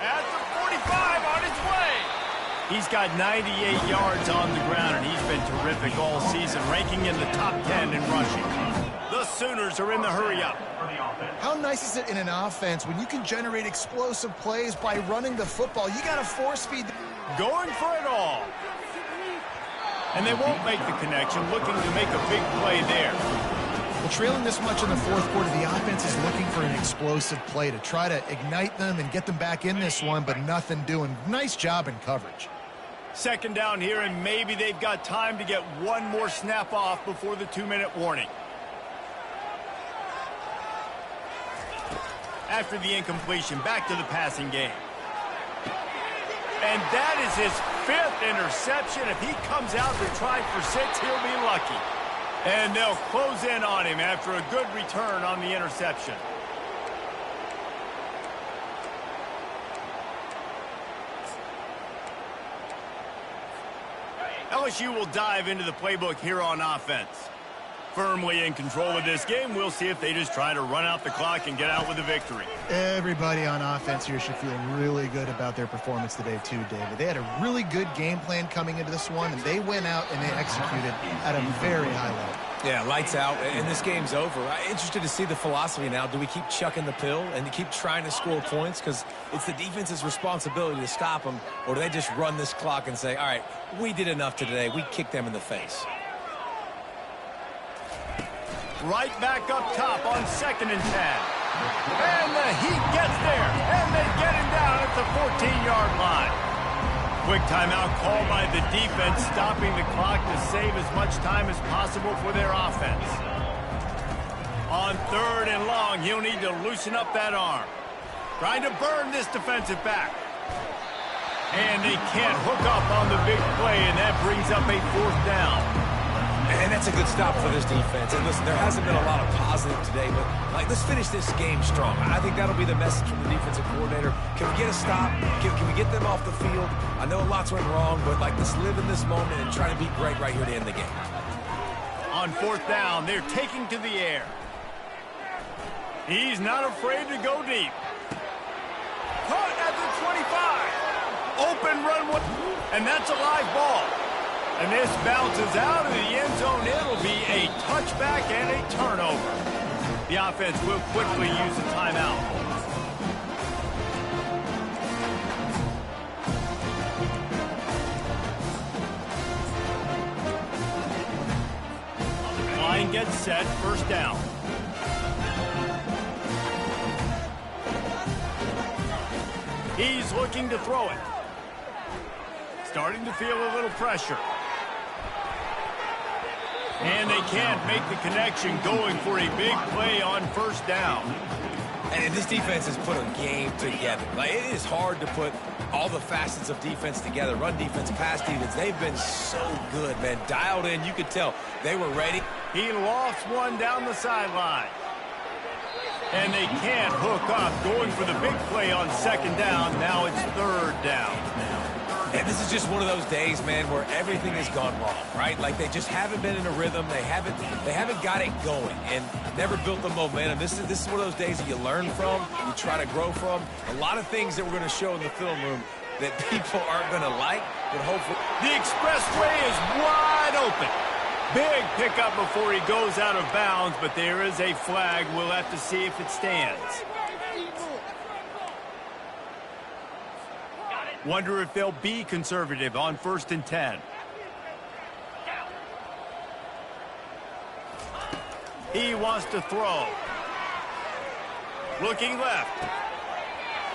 At the 45 on its way. He's got 98 yards on the ground, and he's been terrific all season, ranking in the top 10 in rushing. The Sooners are in the hurry-up. How nice is it in an offense when you can generate explosive plays by running the football? You got to force feed. Going for it all. And they won't make the connection, looking to make a big play there. Well, trailing this much in the fourth quarter, the offense is looking for an explosive play to try to ignite them and get them back in this one, but nothing doing. Nice job in coverage. Second down here, and maybe they've got time to get one more snap off before the 2-minute warning. After the incompletion, back to the passing game. And that is his 5th interception. If he comes out to try for 6, he'll be lucky. And they'll close in on him after a good return on the interception. LSU will dive into the playbook here on offense. Firmly in control of this game. We'll see if they just try to run out the clock and get out with a victory. Everybody on offense here should feel really good about their performance today too, David. They had a really good game plan coming into this one, and they went out and they executed at a very high level. Yeah, lights out, and this game's over. I'm interested to see the philosophy now. Do we keep chucking the pill and keep trying to score points? Because it's the defense's responsibility to stop them, or do they just run this clock and say, all right, we did enough today. We kicked them in the face. Right back up top on 2nd and 10. And the Heat gets there, and they get him down at the 14-yard line. Quick timeout called by the defense, stopping the clock to save as much time as possible for their offense. On 3rd and long, he'll need to loosen up that arm. Trying to burn this defensive back. And they can't hook up on the big play, and that brings up a 4th down. And that's a good stop for this defense. And listen, there hasn't been a lot of positive today, but let's finish this game strong. I think that'll be the message from the defensive coordinator. Can we get a stop? Can we get them off the field? I know lots went wrong, but let's live in this moment and try to be great right here to end the game. On 4th down, they're taking to the air. He's not afraid to go deep. Caught at the 25. Open run, and that's a live ball. And this bounces out of the end zone. It'll be a touchback and a turnover. The offense will quickly use a timeout. Line gets set, 1st down. He's looking to throw it. Starting to feel a little pressure. And they can't make the connection, going for a big play on 1st down. And this defense has put a game together. It is hard to put all the facets of defense together. Run defense, pass defense. They've been so good, man. Dialed in. You could tell they were ready. He lost one down the sideline. And they can't hook up, going for the big play on 2nd down. Now it's 3rd down. And this is just one of those days, man, where everything has gone wrong, right? They just haven't been in a rhythm. They haven't got it going and never built the momentum. This is one of those days that you learn from, you try to grow from. A lot of things that we're going to show in the film room that people aren't going to like, but hopefully. The expressway is wide open. Big pickup before he goes out of bounds, but there is a flag. We'll have to see if it stands. Wonder if they'll be conservative on 1st and 10. He wants to throw. Looking left.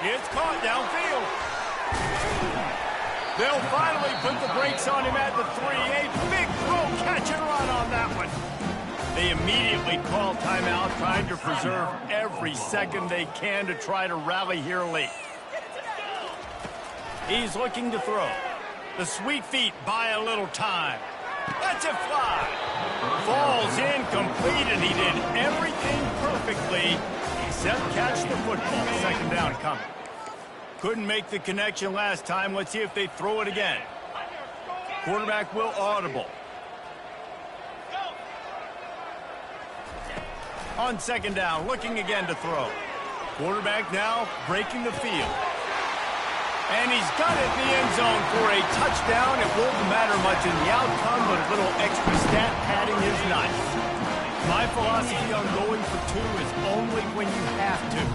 It's caught downfield. They'll finally put the brakes on him at the 3. A big throw, catch and run on that one. They immediately call timeout, trying to preserve every second they can to try to rally here late. He's looking to throw. The sweet feet buy a little time. Lets it fly. Falls incomplete, and he did everything perfectly except catch the football. 2nd down coming. Couldn't make the connection last time. Let's see if they throw it again. Quarterback will audible. On 2nd down, looking again to throw. Quarterback now breaking the field. And he's got it in the end zone for a touchdown. It won't matter much in the outcome, but a little extra stat padding is nice. My philosophy on going for 2 is only when you have to.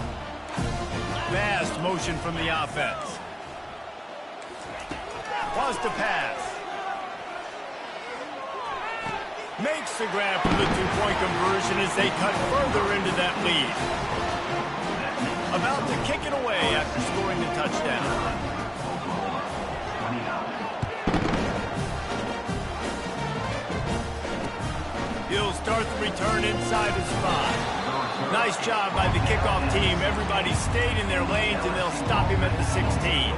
Fast motion from the offense. Wants to pass. makes the grab for the two-point conversion as they cut further into that lead. About to kick it away after scoring the touchdown. He'll start the return inside his 5. Nice job by the kickoff team. Everybody stayed in their lanes, and they'll stop him at the 16.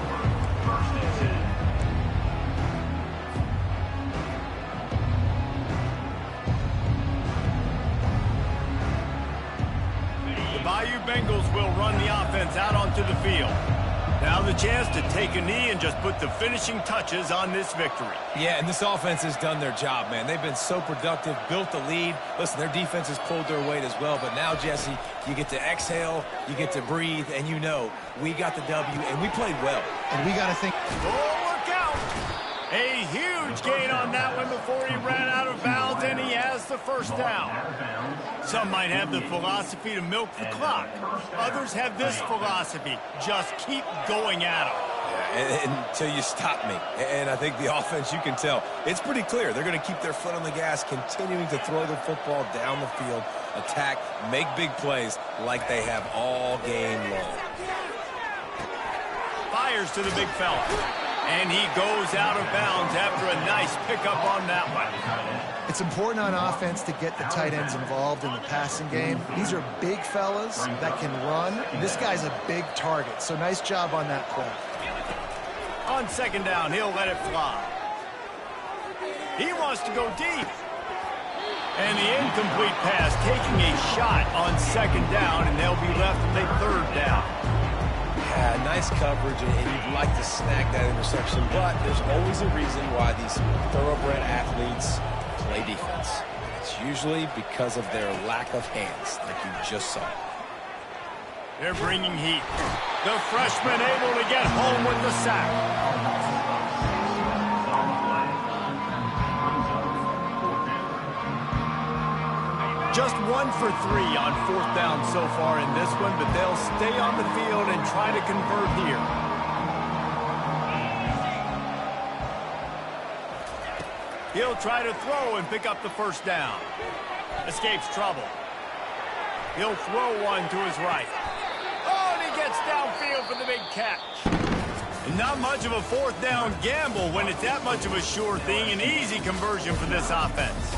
Bayou Bengals will run the offense out onto the field. Now the chance to take a knee and just put the finishing touches on this victory. Yeah, and this offense has done their job, man. They've been so productive, built the lead. Listen, their defense has pulled their weight as well. But now, Jesse, you get to exhale, you get to breathe, and you know we got the W, and we played well. And we got to think. Oh, look out! A huge gain on that one before he ran out of bounds, and he has the first down. Some might have the philosophy to milk the clock. Others have this philosophy, just keep going at them. Yeah, until you stop me. And I think the offense, you can tell, it's pretty clear. They're going to keep their foot on the gas, continuing to throw the football down the field, attack, make big plays like they have all game long. Fires to the big fella. And he goes out of bounds after a nice pickup on that one. It's important on offense to get the tight ends involved in the passing game. These are big fellas that can run. This guy's a big target, so nice job on that play. On second down, he'll let it fly. He wants to go deep. And the incomplete pass taking a shot on second down, and they'll be left with a third down. Yeah, nice coverage, and you'd like to snag that interception, but there's always a reason why these thoroughbred athletes play defense. It's usually because of their lack of hands, like you just saw. They're bringing heat. The freshman able to get home with the sack. Just 1 for 3 on fourth down so far in this one, but they'll stay on the field and try to convert here. He'll try to throw and pick up the first down. Escapes trouble. He'll throw one to his right. Oh, and he gets downfield for the big catch. And not much of a fourth down gamble when it's that much of a sure thing. An easy conversion for this offense.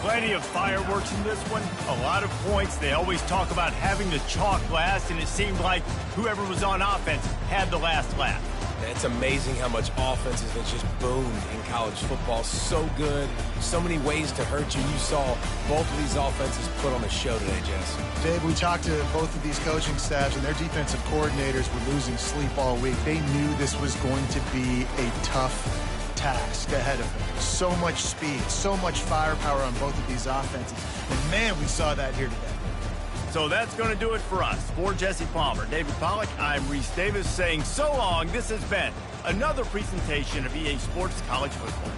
Plenty of fireworks in this one. A lot of points. They always talk about having the chalk last, and it seemed like whoever was on offense had the last laugh. It's amazing how much offenses have just boomed in college football. So good. So many ways to hurt you. You saw both of these offenses put on a show today, Jess. Dave, we talked to both of these coaching staffs, and their defensive coordinators were losing sleep all week. They knew this was going to be a tough task ahead of them. So much speed, so much firepower on both of these offenses. And, man, we saw that here today. So that's going to do it for us. For Jesse Palmer, David Pollack, I'm Reese Davis saying so long. This has been another presentation of EA Sports College Football.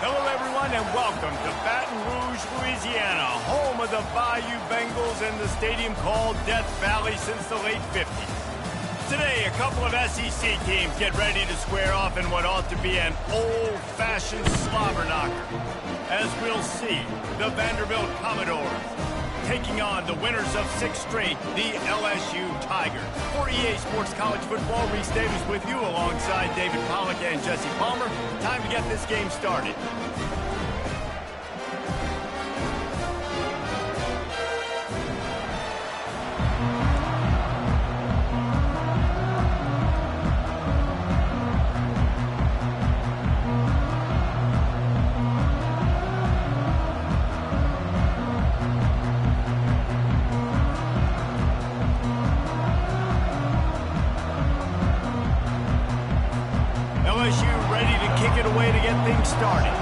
Hello, everyone, and welcome to Baton Rouge, Louisiana, home of the Bayou Bengals and the stadium called Death Valley since the late 50s. Today, a couple of SEC teams get ready to square off in what ought to be an old-fashioned slobber knocker. As we'll see, the Vanderbilt Commodores taking on the winners of 6 straight, the LSU Tigers. For EA Sports College Football, Reese Davis with you alongside David Pollack and Jesse Palmer. Time to get this game started. LSU ready to kick it away to get things started.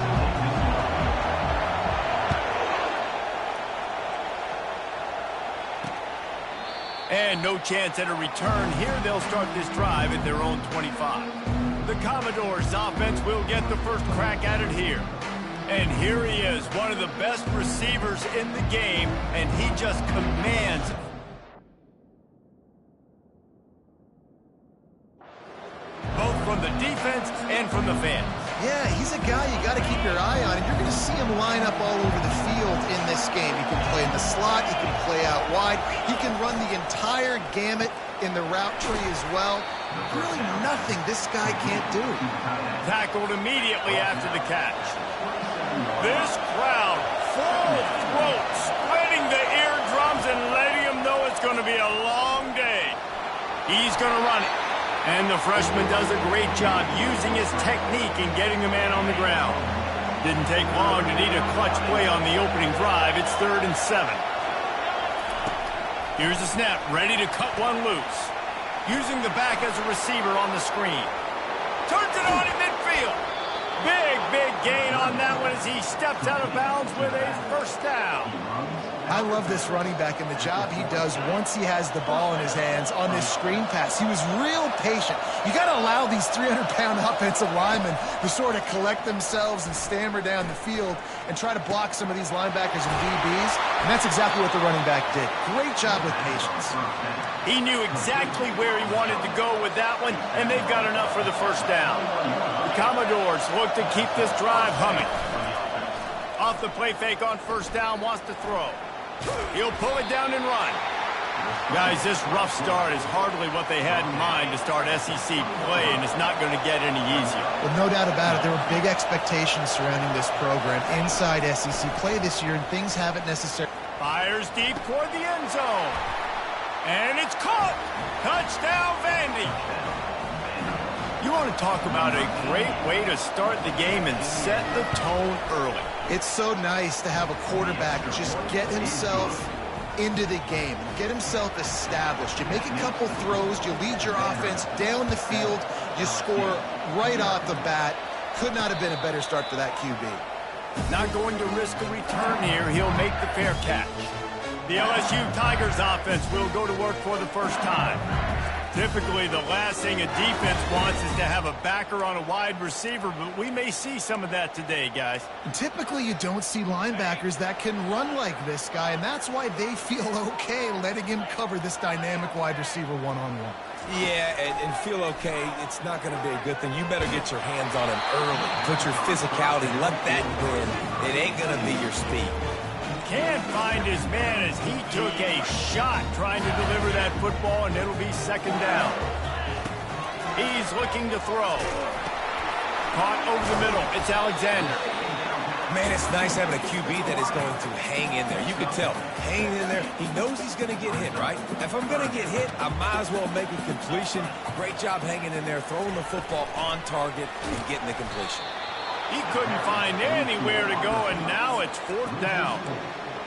And no chance at a return here. They'll start this drive at their own 25. The Commodores offense will get the first crack at it here. And here he is, one of the best receivers in the game, and he just commands it. Both from the defense and from the fans. Yeah, he's a guy you got to keep your eye on, and you're going to see him line up all over the field in this game. He can play in the slot, he can play out wide, he can run the entire gamut in the route tree as well. Really nothing this guy can't do. Tackled immediately after the catch. This crowd, full throat, splitting the eardrums and letting him know it's going to be a long day. He's going to run it. And the freshman does a great job using his technique and getting the man on the ground. Didn't take long to need a clutch play on the opening drive. It's 3rd and 7. Here's the snap, ready to cut one loose. Using the back as a receiver on the screen. Turns it on in midfield. Big gain on that one as he steps out of bounds with a first down. I love this running back and the job he does once he has the ball in his hands on this screen pass. He was real patient. You got to allow these 300-pound offensive linemen to sort of collect themselves and stammer down the field and try to block some of these linebackers and DBs, and that's exactly what the running back did. Great job with patience. He knew exactly where he wanted to go with that one, and they've got enough for the first down. The Commodores look to keep this drive humming. Off the play fake on first down, wants to throw. He'll pull it down and run. Guys, this rough start is hardly what they had in mind to start SEC play, and it's not going to get any easier. Well, no doubt about it. There were big expectations surrounding this program inside SEC play this year, and things haven't necessarily... Fires deep toward the end zone. And it's caught. Touchdown, Vandy. You want to talk about a great way to start the game and set the tone early. It's so nice to have a quarterback just get himself into the game and get himself established. You make a couple throws, you lead your offense down the field, you score right off the bat. Could not have been a better start for that QB. Not going to risk a return here. He'll make the fair catch. The LSU Tigers offense will go to work for the first time. Typically, the last thing a defense wants is to have a backer on a wide receiver, but we may see some of that today, guys. Typically, you don't see linebackers that can run like this guy, and that's why they feel okay letting him cover this dynamic wide receiver one-on-one. Yeah, and feel okay, it's not going to be a good thing. You better get your hands on him early. Put your physicality, let that win. It ain't going to be your speed. Can't find his man as he took a shot trying to deliver that football, and it'll be second down. He's looking to throw. Caught over the middle. It's Alexander. Man, it's nice having a QB that is going to hang in there. You can tell, hanging in there, he knows he's going to get hit, right? If I'm going to get hit, I might as well make a completion. Great job hanging in there, throwing the football on target and getting the completion. He couldn't find anywhere to go, and now it's 4th down.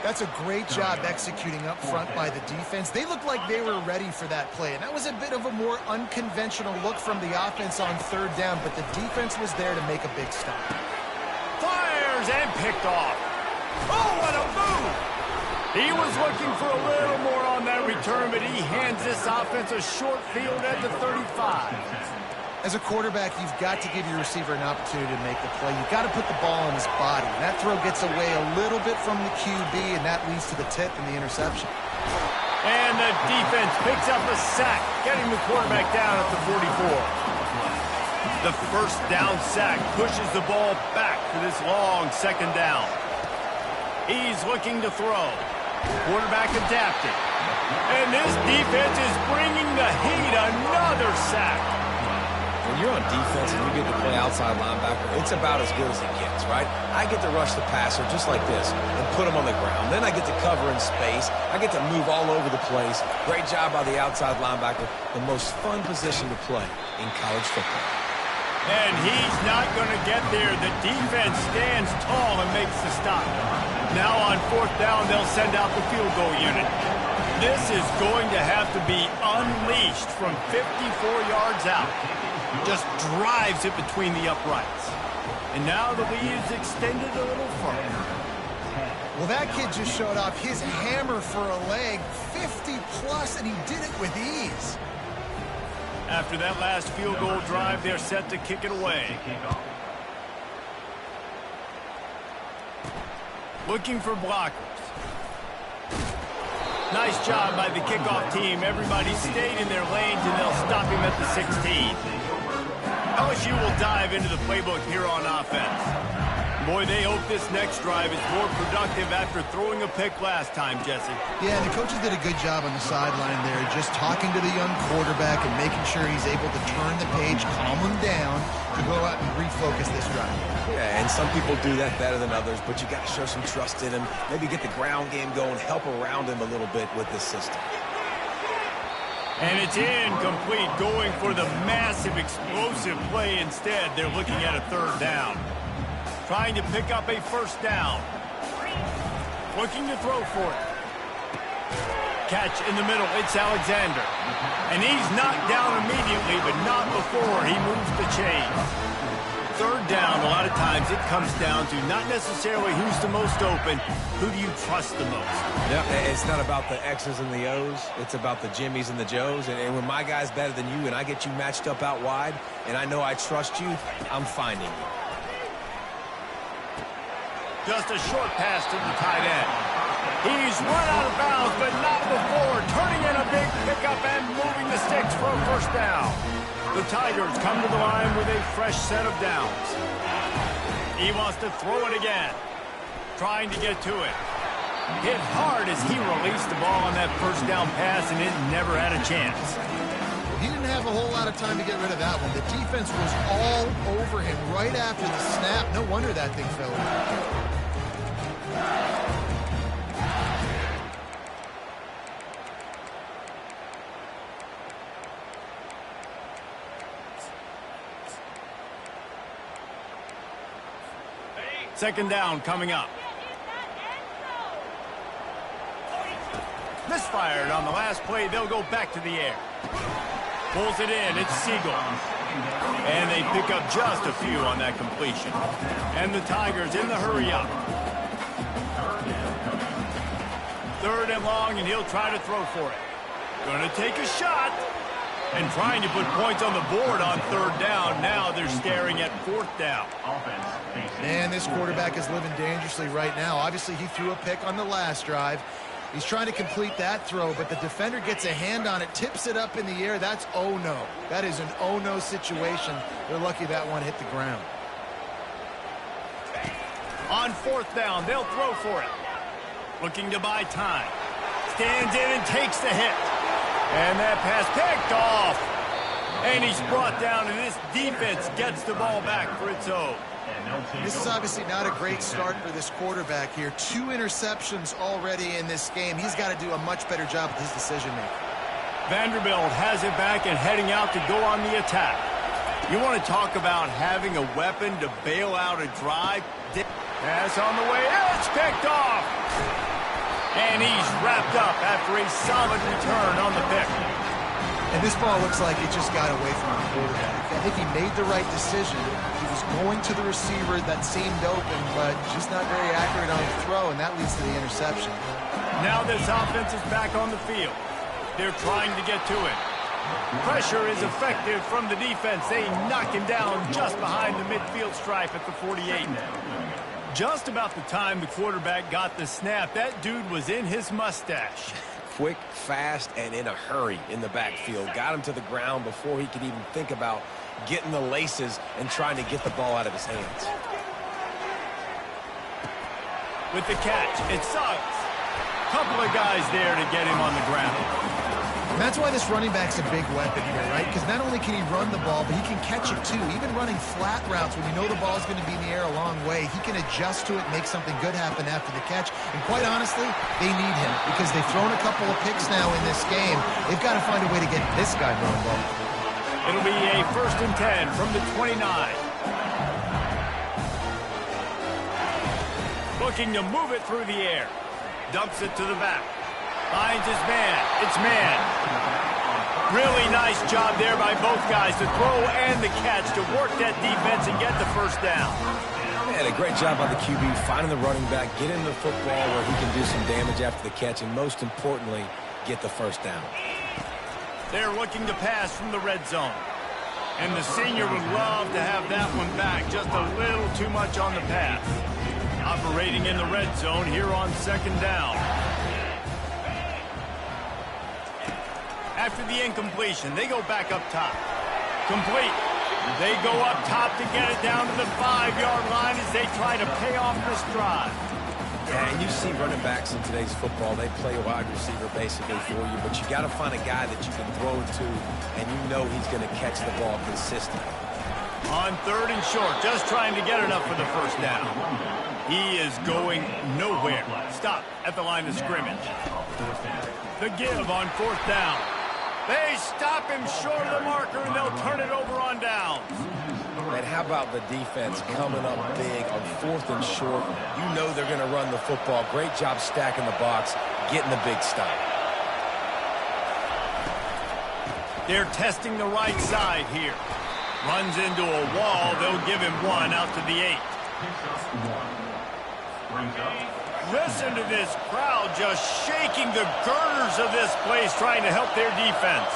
That's a great job executing up front by the defense. They looked like they were ready for that play, and that was a bit of a more unconventional look from the offense on 3rd down, but the defense was there to make a big stop. Fires and picked off. Oh, what a move! He was looking for a little more on that return, but he hands this offense a short field at the 35. As a quarterback, you've got to give your receiver an opportunity to make the play. You've got to put the ball on his body. And that throw gets away a little bit from the QB, and that leads to the tip and the interception. And the defense picks up a sack, getting the quarterback down at the 44. The 1st down sack pushes the ball back for this long 2nd down. He's looking to throw. Quarterback adapting. And this defense is bringing the heat. Another sack. When you're on defense and you get to play outside linebacker, it's about as good as it gets, right? I get to rush the passer just like this and put him on the ground. Then I get to cover in space. I get to move all over the place. Great job by the outside linebacker. The most fun position to play in college football. And he's not going to get there. The defense stands tall and makes the stop. Now on 4th down, they'll send out the field goal unit. This is going to have to be unleashed from 54 yards out. Just drives it between the uprights. And now the lead is extended a little further. Well, that kid just showed off his hammer for a leg, 50-plus, and he did it with ease. After that last field goal drive, they're set to kick it away. Looking for blockers. Nice job by the kickoff team. Everybody stayed in their lanes, and they'll stop him at the 16. LSU will dive into the playbook here on offense. Boy, they hope this next drive is more productive after throwing a pick last time, Jesse. Yeah, the coaches did a good job on the sideline there, just talking to the young quarterback and making sure he's able to turn the page, calm him down, to go out and refocus this drive. Yeah, and some people do that better than others, but you got to show some trust in him. Maybe get the ground game going, help around him a little bit with this system. And it's incomplete, going for the massive explosive play instead. They're looking at a 3rd down. Trying to pick up a 1st down. Looking to throw for it. Catch in the middle, it's Alexander. And he's knocked down immediately, but not before he moves the chains. 3rd down, a lot of times it comes down to not necessarily who's the most open, who do you trust the most? Yeah, it's not about the X's and the O's. It's about the Jimmys and the Joes. And when my guy's better than you and I get you matched up out wide, and I know I trust you, I'm finding you. Just a short pass to the tight end. He's run out of bounds, but not before. Turning in a big pickup and moving the sticks for a 1st down. The Tigers come to the line with a fresh set of downs. He wants to throw it again. Trying to get to it. Hit hard as he released the ball on that 1st down pass, and it never had a chance. He didn't have a whole lot of time to get rid of that one. The defense was all over him right after the snap. No wonder that thing fell out. Second down coming up. Misfired on the last play. They'll go back to the air. Pulls it in. It's Siegel. And they pick up just a few on that completion. And the Tigers in the hurry up. 3rd and long, and he'll try to throw for it. Going to take a shot. And trying to put points on the board on 3rd down. Now they're staring at 4th down. Man, this quarterback is living dangerously right now. Obviously, he threw a pick on the last drive. He's trying to complete that throw, but the defender gets a hand on it, tips it up in the air. That's oh-no. That is an oh-no situation. They're lucky that one hit the ground. On 4th down, they'll throw for it. Looking to buy time. Stands in and takes the hit. And that pass picked off. And he's brought down, and this defense gets the ball back for its own. This is obviously not a great start for this quarterback here. 2 interceptions already in this game. He's got to do a much better job with his decision-making. Vanderbilt has it back and heading out to go on the attack. You want to talk about having a weapon to bail out a drive? Pass on the way. It's picked off. And he's wrapped up after a solid return on the pick. And this ball looks like it just got away from the quarterback. I think he made the right decision. He was going to the receiver that seemed open, but just not very accurate on the throw, and that leads to the interception. Now this offense is back on the field. They're trying to get to it. Pressure is effective from the defense. They knock him down just behind the midfield stripe at the 48. Just about the time the quarterback got the snap, that dude was in his mustache. Quick, fast, and in a hurry in the backfield. Got him to the ground before he could even think about getting the laces and trying to get the ball out of his hands. With the catch, it's Suggs. Couple of guys there to get him on the ground. And that's why this running back's a big weapon here, right? Because not only can he run the ball, but he can catch it too. Even running flat routes when you know the ball's going to be in the air a long way, he can adjust to it and make something good happen after the catch. And quite honestly, they need him because they've thrown a couple of picks now in this game. They've got to find a way to get this guy going ball. It'll be a 1st and 10 from the 29. Looking to move it through the air. Dumps it to the back. Finds his man. It's man. Really nice job there by both guys to throw and the catch to work that defense and get the 1st down. And a great job by the QB finding the running back, getting the football where he can do some damage after the catch, and most importantly, get the 1st down. They're looking to pass from the red zone. And the senior would love to have that one back. Just a little too much on the pass. Operating in the red zone here on 2nd down. After the incompletion, they go back up top. Complete. They go up top to get it down to the 5-yard line as they try to pay off this drive. Yeah, and you see running backs in today's football, they play a wide receiver basically for you, but you got to find a guy that you can throw it to, and you know he's going to catch the ball consistently. On 3rd and short, just trying to get enough for the 1st down. He is going nowhere. Stop at the line of scrimmage. The give on 4th down. They stop him short of the marker, and they'll turn it over on downs. And how about the defense coming up big on 4th and short? You know they're going to run the football. Great job stacking the box, getting the big stop. They're testing the right side here. Runs into a wall. They'll give him 1 out to the 8. Listen to this crowd just shaking the girders of this place trying to help their defense.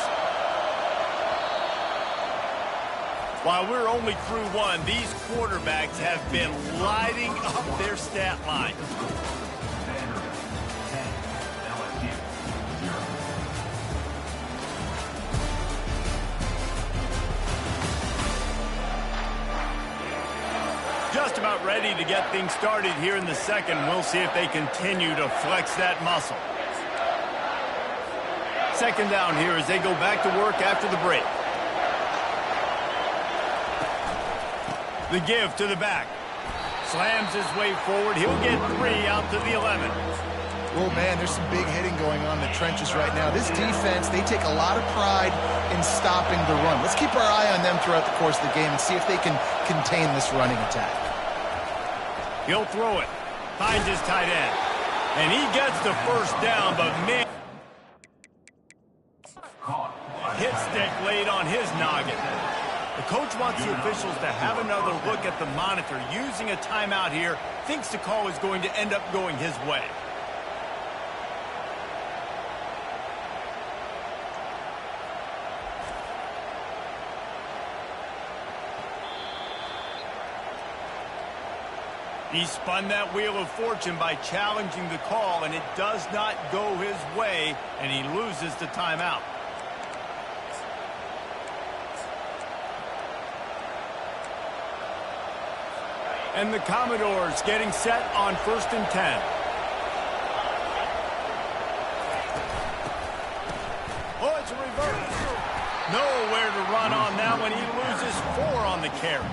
While we're only through 1, these quarterbacks have been lighting up their stat line. Just about ready to get things started here in the 2nd. We'll see if they continue to flex that muscle. 2nd down here as they go back to work after the break. The give to the back. Slams his way forward. He'll get 3 out to the 11. Oh, man, there's some big hitting going on in the trenches right now. This defense, they take a lot of pride in stopping the run. Let's keep our eye on them throughout the course of the game and see if they can contain this running attack. He'll throw it. Finds his tight end. And he gets the 1st down, but man, hit stick laid on his noggin. The coach wants the officials to have another look at the monitor. Using a timeout here, thinks the call is going to end up going his way. He spun that wheel of fortune by challenging the call, and it does not go his way, and he loses the timeout. And the Commodores getting set on 1st and 10. Oh, it's a reverse. Nowhere to run on that one. He loses 4 on the carry.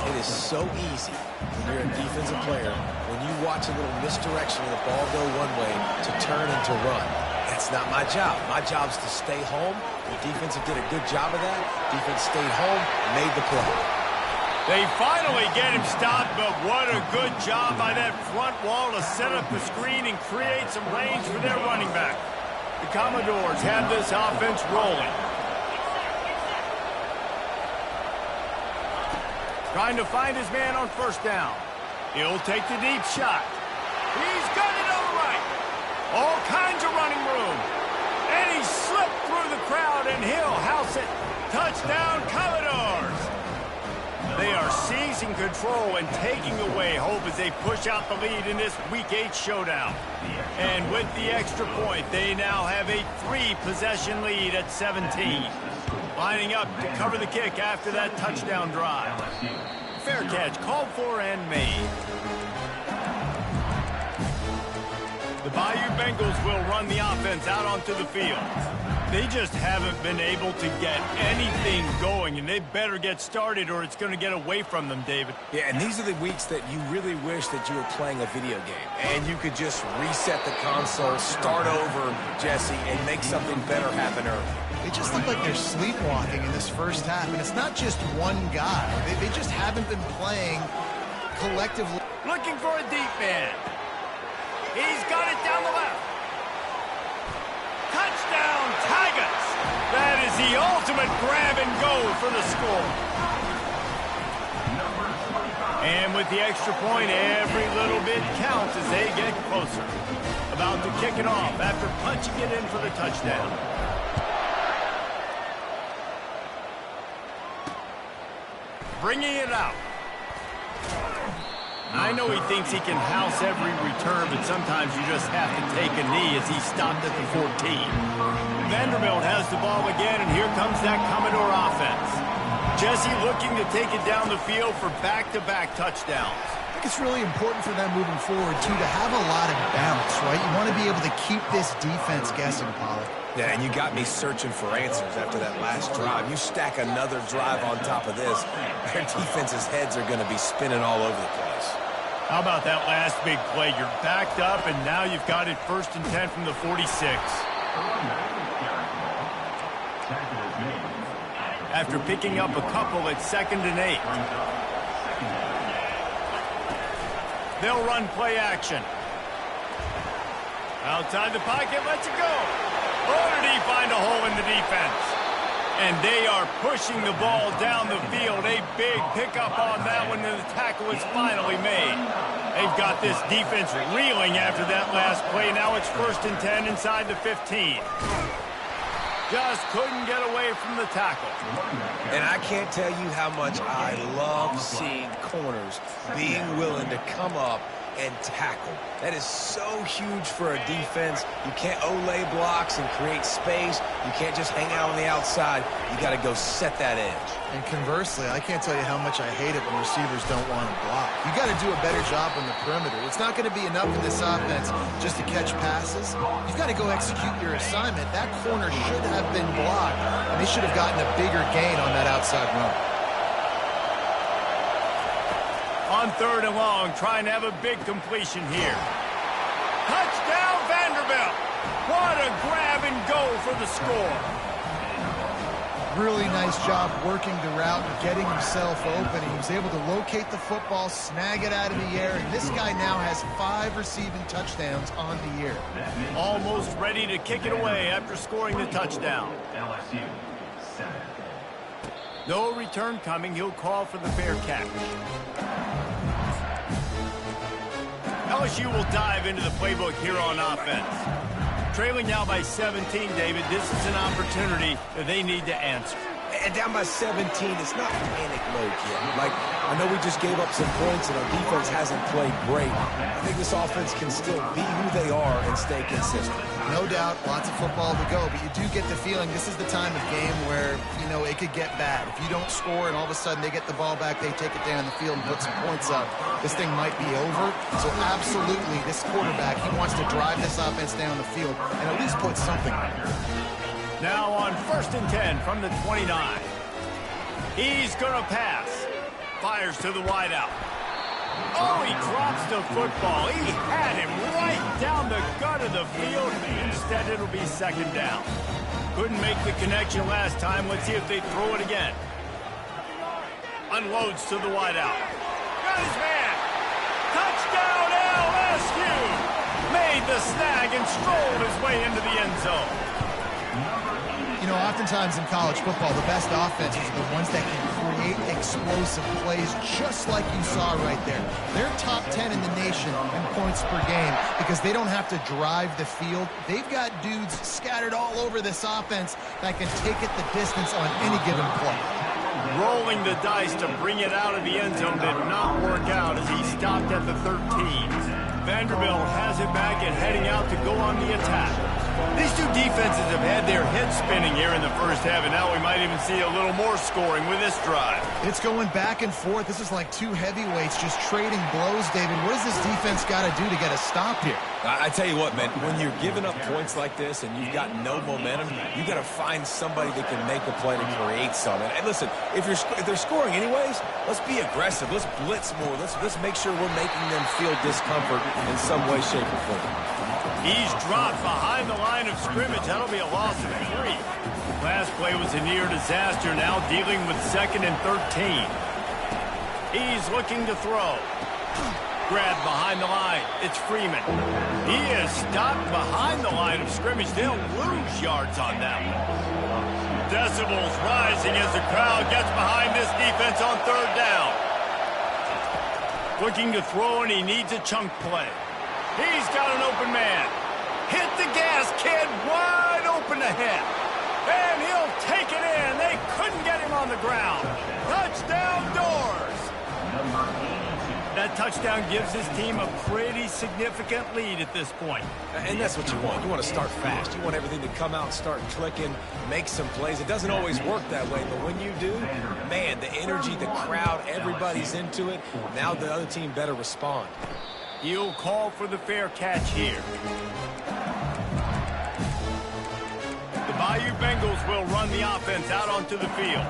It is so easy when you're a defensive player, when you watch a little misdirection of the ball go one way, to turn and to run. That's not my job. My job is to stay home. The defense did a good job of that. Defense stayed home, made the play. They finally get him stopped, but what a good job by that front wall to set up the screen and create some range for their running back. The Commodores have this offense rolling. Trying to find his man on first down. He'll take the deep shot. He's got it on the right. All kinds of running room. And he slipped through the crowd, and he'll house it. Touchdown, Commodores. They are seizing control and taking away hope as they push out the lead in this Week 8 showdown. And with the extra point, they now have a 3-possession lead at 17. Lining up to cover the kick after that touchdown drive. Fair catch called for and made. The Bayou Bengals will run the offense out onto the field. They just haven't been able to get anything going, and they better get started or it's going to get away from them, David. Yeah, and these are the weeks that you really wish that you were playing a video game and you could just reset the console, start over, Jesse, and make something better happen early. They just look like they're sleepwalking in this first half, and it's not just one guy. They just haven't been playing collectively. Looking for a deep man. He's got it down the left. Touchdown, Tigers! That is the ultimate grab and go for the score. And with the extra point, every little bit counts as they get closer. About to kick it off after punching it in for the touchdown. Bringing it out. I know he thinks he can house every return, but sometimes you just have to take a knee as he stopped at the 14. Vanderbilt has the ball again, and here comes that Commodore offense. Jesse looking to take it down the field for back-to-back touchdowns. I think it's really important for them moving forward, too, to have a lot of bounce, right? You want to be able to keep this defense guessing, Pollard. Yeah, and you got me searching for answers after that last drive. You stack another drive on top of this, their defense's heads are going to be spinning all over the place. How about that last big play? You're backed up, and now you've got it 1st and 10 from the 46. After picking up a couple at 2nd and 8. They'll run play action. Outside the pocket, lets it go. Oh, did he find a hole in the defense? And they are pushing the ball down the field. A big pickup on that one, and the tackle is finally made. They've got this defense reeling after that last play. Now it's 1st and 10 inside the 15. Just couldn't get away from the tackle. And I can't tell you how much I love seeing corners being willing to come up and tackle. That is so huge for a defense. You can't olay blocks and create space. You can't just hang out on the outside. You got to go set that edge. And conversely, I can't tell you how much I hate it when receivers don't want to block. You got to do a better job on the perimeter. It's not going to be enough in this offense just to catch passes. You've got to go execute your assignment. That corner should have been blocked, and they should have gotten a bigger gain on that outside run. On 3rd and long, trying to have a big completion here. Touchdown, Vanderbilt! What a grab and go for the score. Really nice job working the route and getting himself open. He was able to locate the football, snag it out of the air, and this guy now has 5 receiving touchdowns on the year. Almost ready to kick it away after scoring the touchdown. No return coming. He'll call for the fair catch. LSU will dive into the playbook here on offense. Trailing now by 17, David. This is an opportunity that they need to answer. And down by 17, it's not panic mode yet. Like, I know we just gave up some points and our defense hasn't played great. I think this offense can still be who they are and stay consistent. No doubt, lots of football to go, but you do get the feeling this is the time of game where, you know, it could get bad. If you don't score and all of a sudden they get the ball back, they take it down the field and put some points up, this thing might be over. So absolutely, this quarterback, he wants to drive this offense down the field and at least put something on it. Now on 1st and 10 from the 29. He's going to pass. Fires to the wideout. Oh, he drops the football. He had him right down the gut of the field. Instead, it'll be 2nd down. Couldn't make the connection last time. Let's see if they throw it again. Unloads to the wideout. Got his man. Touchdown, LSU. Made the snag and strolled his way into the end zone. You know, oftentimes in college football, the best offenses are the ones that can create explosive plays, just like you saw right there. They're top 10 in the nation in points per game because they don't have to drive the field. They've got dudes scattered all over this offense that can take it the distance on any given play. Rolling the dice to bring it out of the end zone did not work out as he stopped at the 13. Vanderbilt has it back and heading out to go on the attack. These two defenses have had their heads spinning here in the first half, and now we might even see a little more scoring with this drive. It's going back and forth. This is like two heavyweights just trading blows, David. What does this defense got to do to get a stop here? I tell you what, man, when you're giving up points like this and you've got no momentum, you got to find somebody that can make a play to create something. And listen, if they're scoring anyways, let's be aggressive. Let's blitz more. Let's make sure we're making them feel discomfort in some way, shape, or form. He's dropped behind the line of scrimmage. That'll be a loss of 3. Last play was a near disaster. Now dealing with 2nd and 13. He's looking to throw. Grabbed behind the line. It's Freeman. He is stopped behind the line of scrimmage. They'll lose yards on that one. Decibels rising as the crowd gets behind this defense on 3rd down. Looking to throw, and he needs a chunk play. He's got an open man. Hit the gas, kid. Wide open ahead. And he'll take it in. They couldn't get him on the ground. Touchdown, Doors. That touchdown gives his team a pretty significant lead at this point. And that's what you want. You want to start fast. You want everything to come out and start clicking, make some plays. It doesn't always work that way, but when you do, man, the energy, the crowd, everybody's into it. Now the other team better respond. He'll call for the fair catch here. The Bayou Bengals will run the offense out onto the field.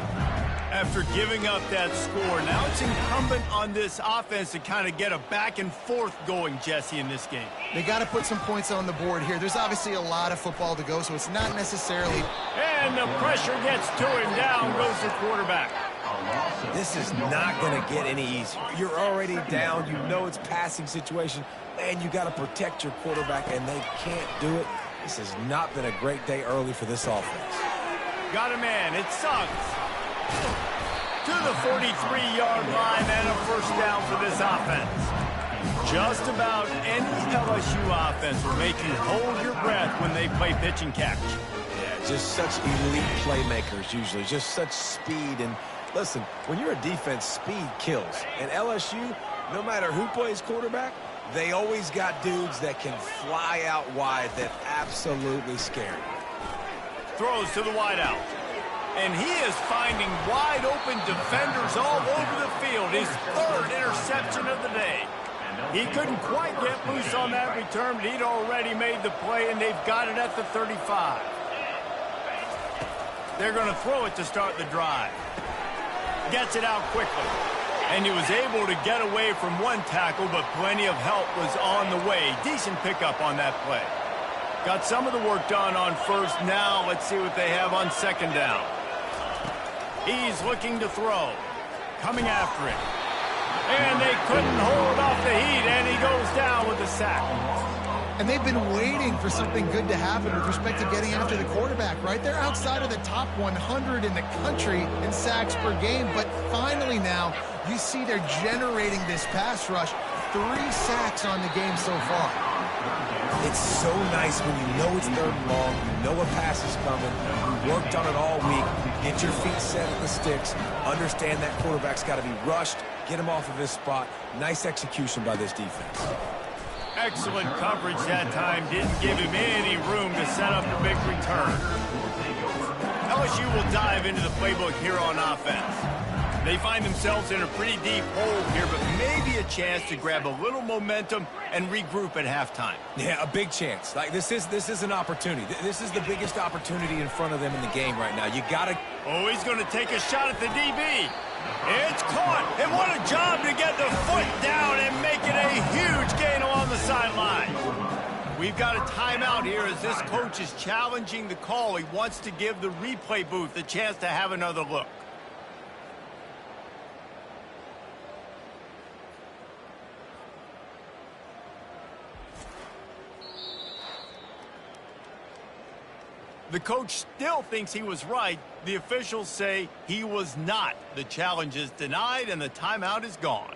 After giving up that score, now it's incumbent on this offense to kind of get a back and forth going, Jesse, in this game. They got to put some points on the board here. There's obviously a lot of football to go, so it's not necessarily... And the pressure gets to him. Down goes the quarterback. This is not going to get any easier. You're already down. You know it's passing situation, and you got to protect your quarterback, and they can't do it. This has not been a great day early for this offense. Got a man. It's Suggs. To the 43-yard line and a 1st down for this offense. Just about any LSU offense will make you hold your breath when they play pitch and catch. Yeah, just such elite playmakers usually, just such speed. And listen, when you're a defense, speed kills. And LSU, no matter who plays quarterback, they always got dudes that can fly out wide that absolutely scare you. Throws to the wideout. And he is finding wide-open defenders all over the field. His 3rd interception of the day. He couldn't quite get loose on that return, but he'd already made the play, and they've got it at the 35. They're going to throw it to start the drive. Gets it out quickly. And he was able to get away from one tackle, but plenty of help was on the way. Decent pickup on that play. Got some of the work done on 1st. Now let's see what they have on 2nd down. He's looking to throw. Coming after it. And they couldn't hold off the heat, and he goes down with a sack. And they've been waiting for something good to happen with respect to getting after the quarterback, right? They're outside of the top 100 in the country in sacks per game, but finally now you see they're generating this pass rush. 3 sacks on the game so far. It's so nice when you know it's 3rd and long, you know a pass is coming, you worked on it all week, get your feet set at the sticks, understand that quarterback's got to be rushed, get him off of his spot. Nice execution by this defense. Excellent coverage that time. Didn't give him any room to set up the big return. LSU will dive into the playbook here on offense. They find themselves in a pretty deep hole here, but maybe a a chance to grab a little momentum and regroup at halftime. Yeah, a big chance. Like, this is an opportunity. This is the biggest opportunity in front of them in the game right now. You got to... Oh, he's going to take a shot at the DB. It's caught, and what a job to get the foot down and make it a huge gain along the sideline. We've got a timeout here as this coach is challenging the call. He wants to give the replay booth a chance to have another look. The coach still thinks he was right. The officials say he was not. The challenge is denied, and the timeout is gone.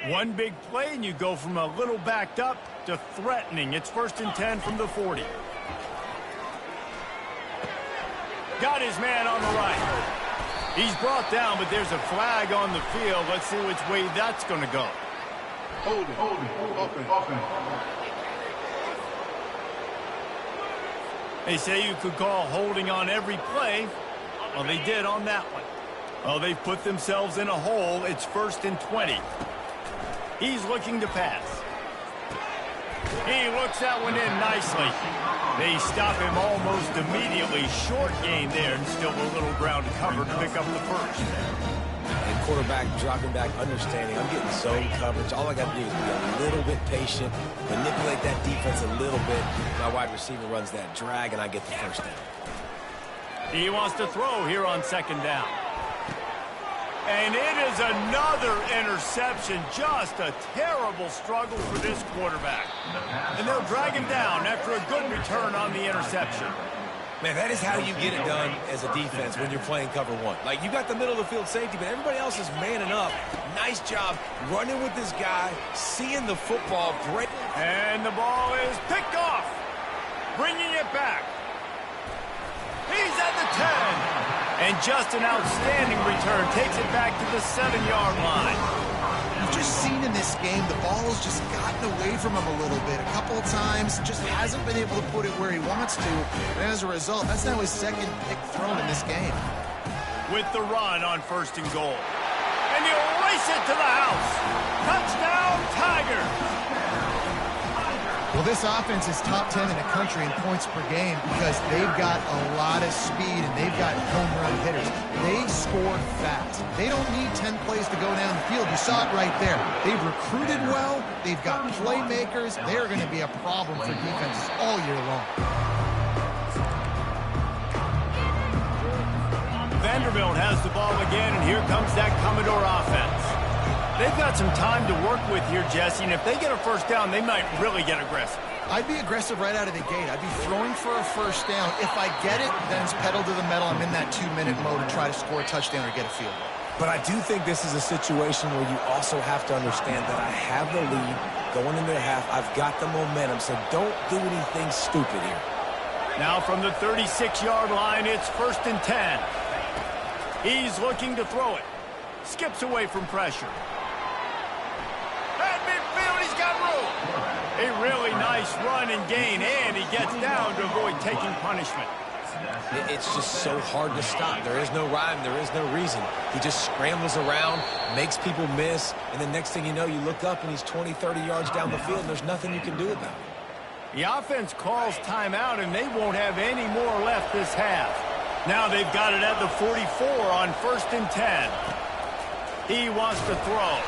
One big play, and you go from a little backed up to threatening. It's 1st and 10 from the 40. Got his man on the right. He's brought down, but there's a flag on the field. Let's see which way that's going to go. Hold it. Offense. They say you could call holding on every play. Well, they did on that one. Well, they've put themselves in a hole. It's 1st and 20. He's looking to pass. He looks that one in nicely. They stop him almost immediately. Short gain there, and still a little ground to cover to pick up the first. And quarterback dropping back, understanding, I'm getting zone coverage. All I got to do is be a little bit patient, manipulate that defense a little bit. My wide receiver runs that drag, and I get the first down. He wants to throw here on 2nd down. And it is another interception. Just a terrible struggle for this quarterback. And they'll drag him down after a good return on the interception. Man, that is how you get it done as a defense when you're playing cover one. Like, you got the middle of the field safety, but everybody else is manning up. Nice job running with this guy, seeing the football break. And the ball is picked off. Bringing it back. He's at the 10. And just an outstanding return. Takes it back to the 7-yard line. You've just seen in this game, the ball has just gotten away from him a little bit. A couple of times, just hasn't been able to put it where he wants to. And as a result, that's now his 2nd pick thrown in this game. With the run on 1st and goal. And he'll race it to the house. Touchdown, Tigers. Well, this offense is top 10 in the country in points per game because they've got a lot of speed and they've got home run hitters. They score fast. They don't need 10 plays to go down the field. You saw it right there. They've recruited well. They've got playmakers. They're going to be a problem for defenses all year long. Vanderbilt has the ball again, and here comes that Commodore offense. They've got some time to work with here, Jesse, and if they get a first down, they might really get aggressive. I'd be aggressive right out of the gate. I'd be throwing for a first down. If I get it, then it's pedal to the metal. I'm in that 2-minute mode to try to score a touchdown or get a field goal. But I do think this is a situation where you also have to understand that I have the lead going into the half. I've got the momentum, so don't do anything stupid here. Now from the 36-yard line, it's 1st and 10. He's looking to throw it. Skips away from pressure. At midfield, he's got room. A really nice run and gain, and he gets down to avoid taking punishment. It's just so hard to stop. There is no rhyme. There is no reason. He just scrambles around, makes people miss, and the next thing you know, you look up and he's 20, 30 yards down the field, and there's nothing you can do about it. The offense calls timeout, and they won't have any more left this half. Now they've got it at the 44 on 1st and 10. He wants to throw.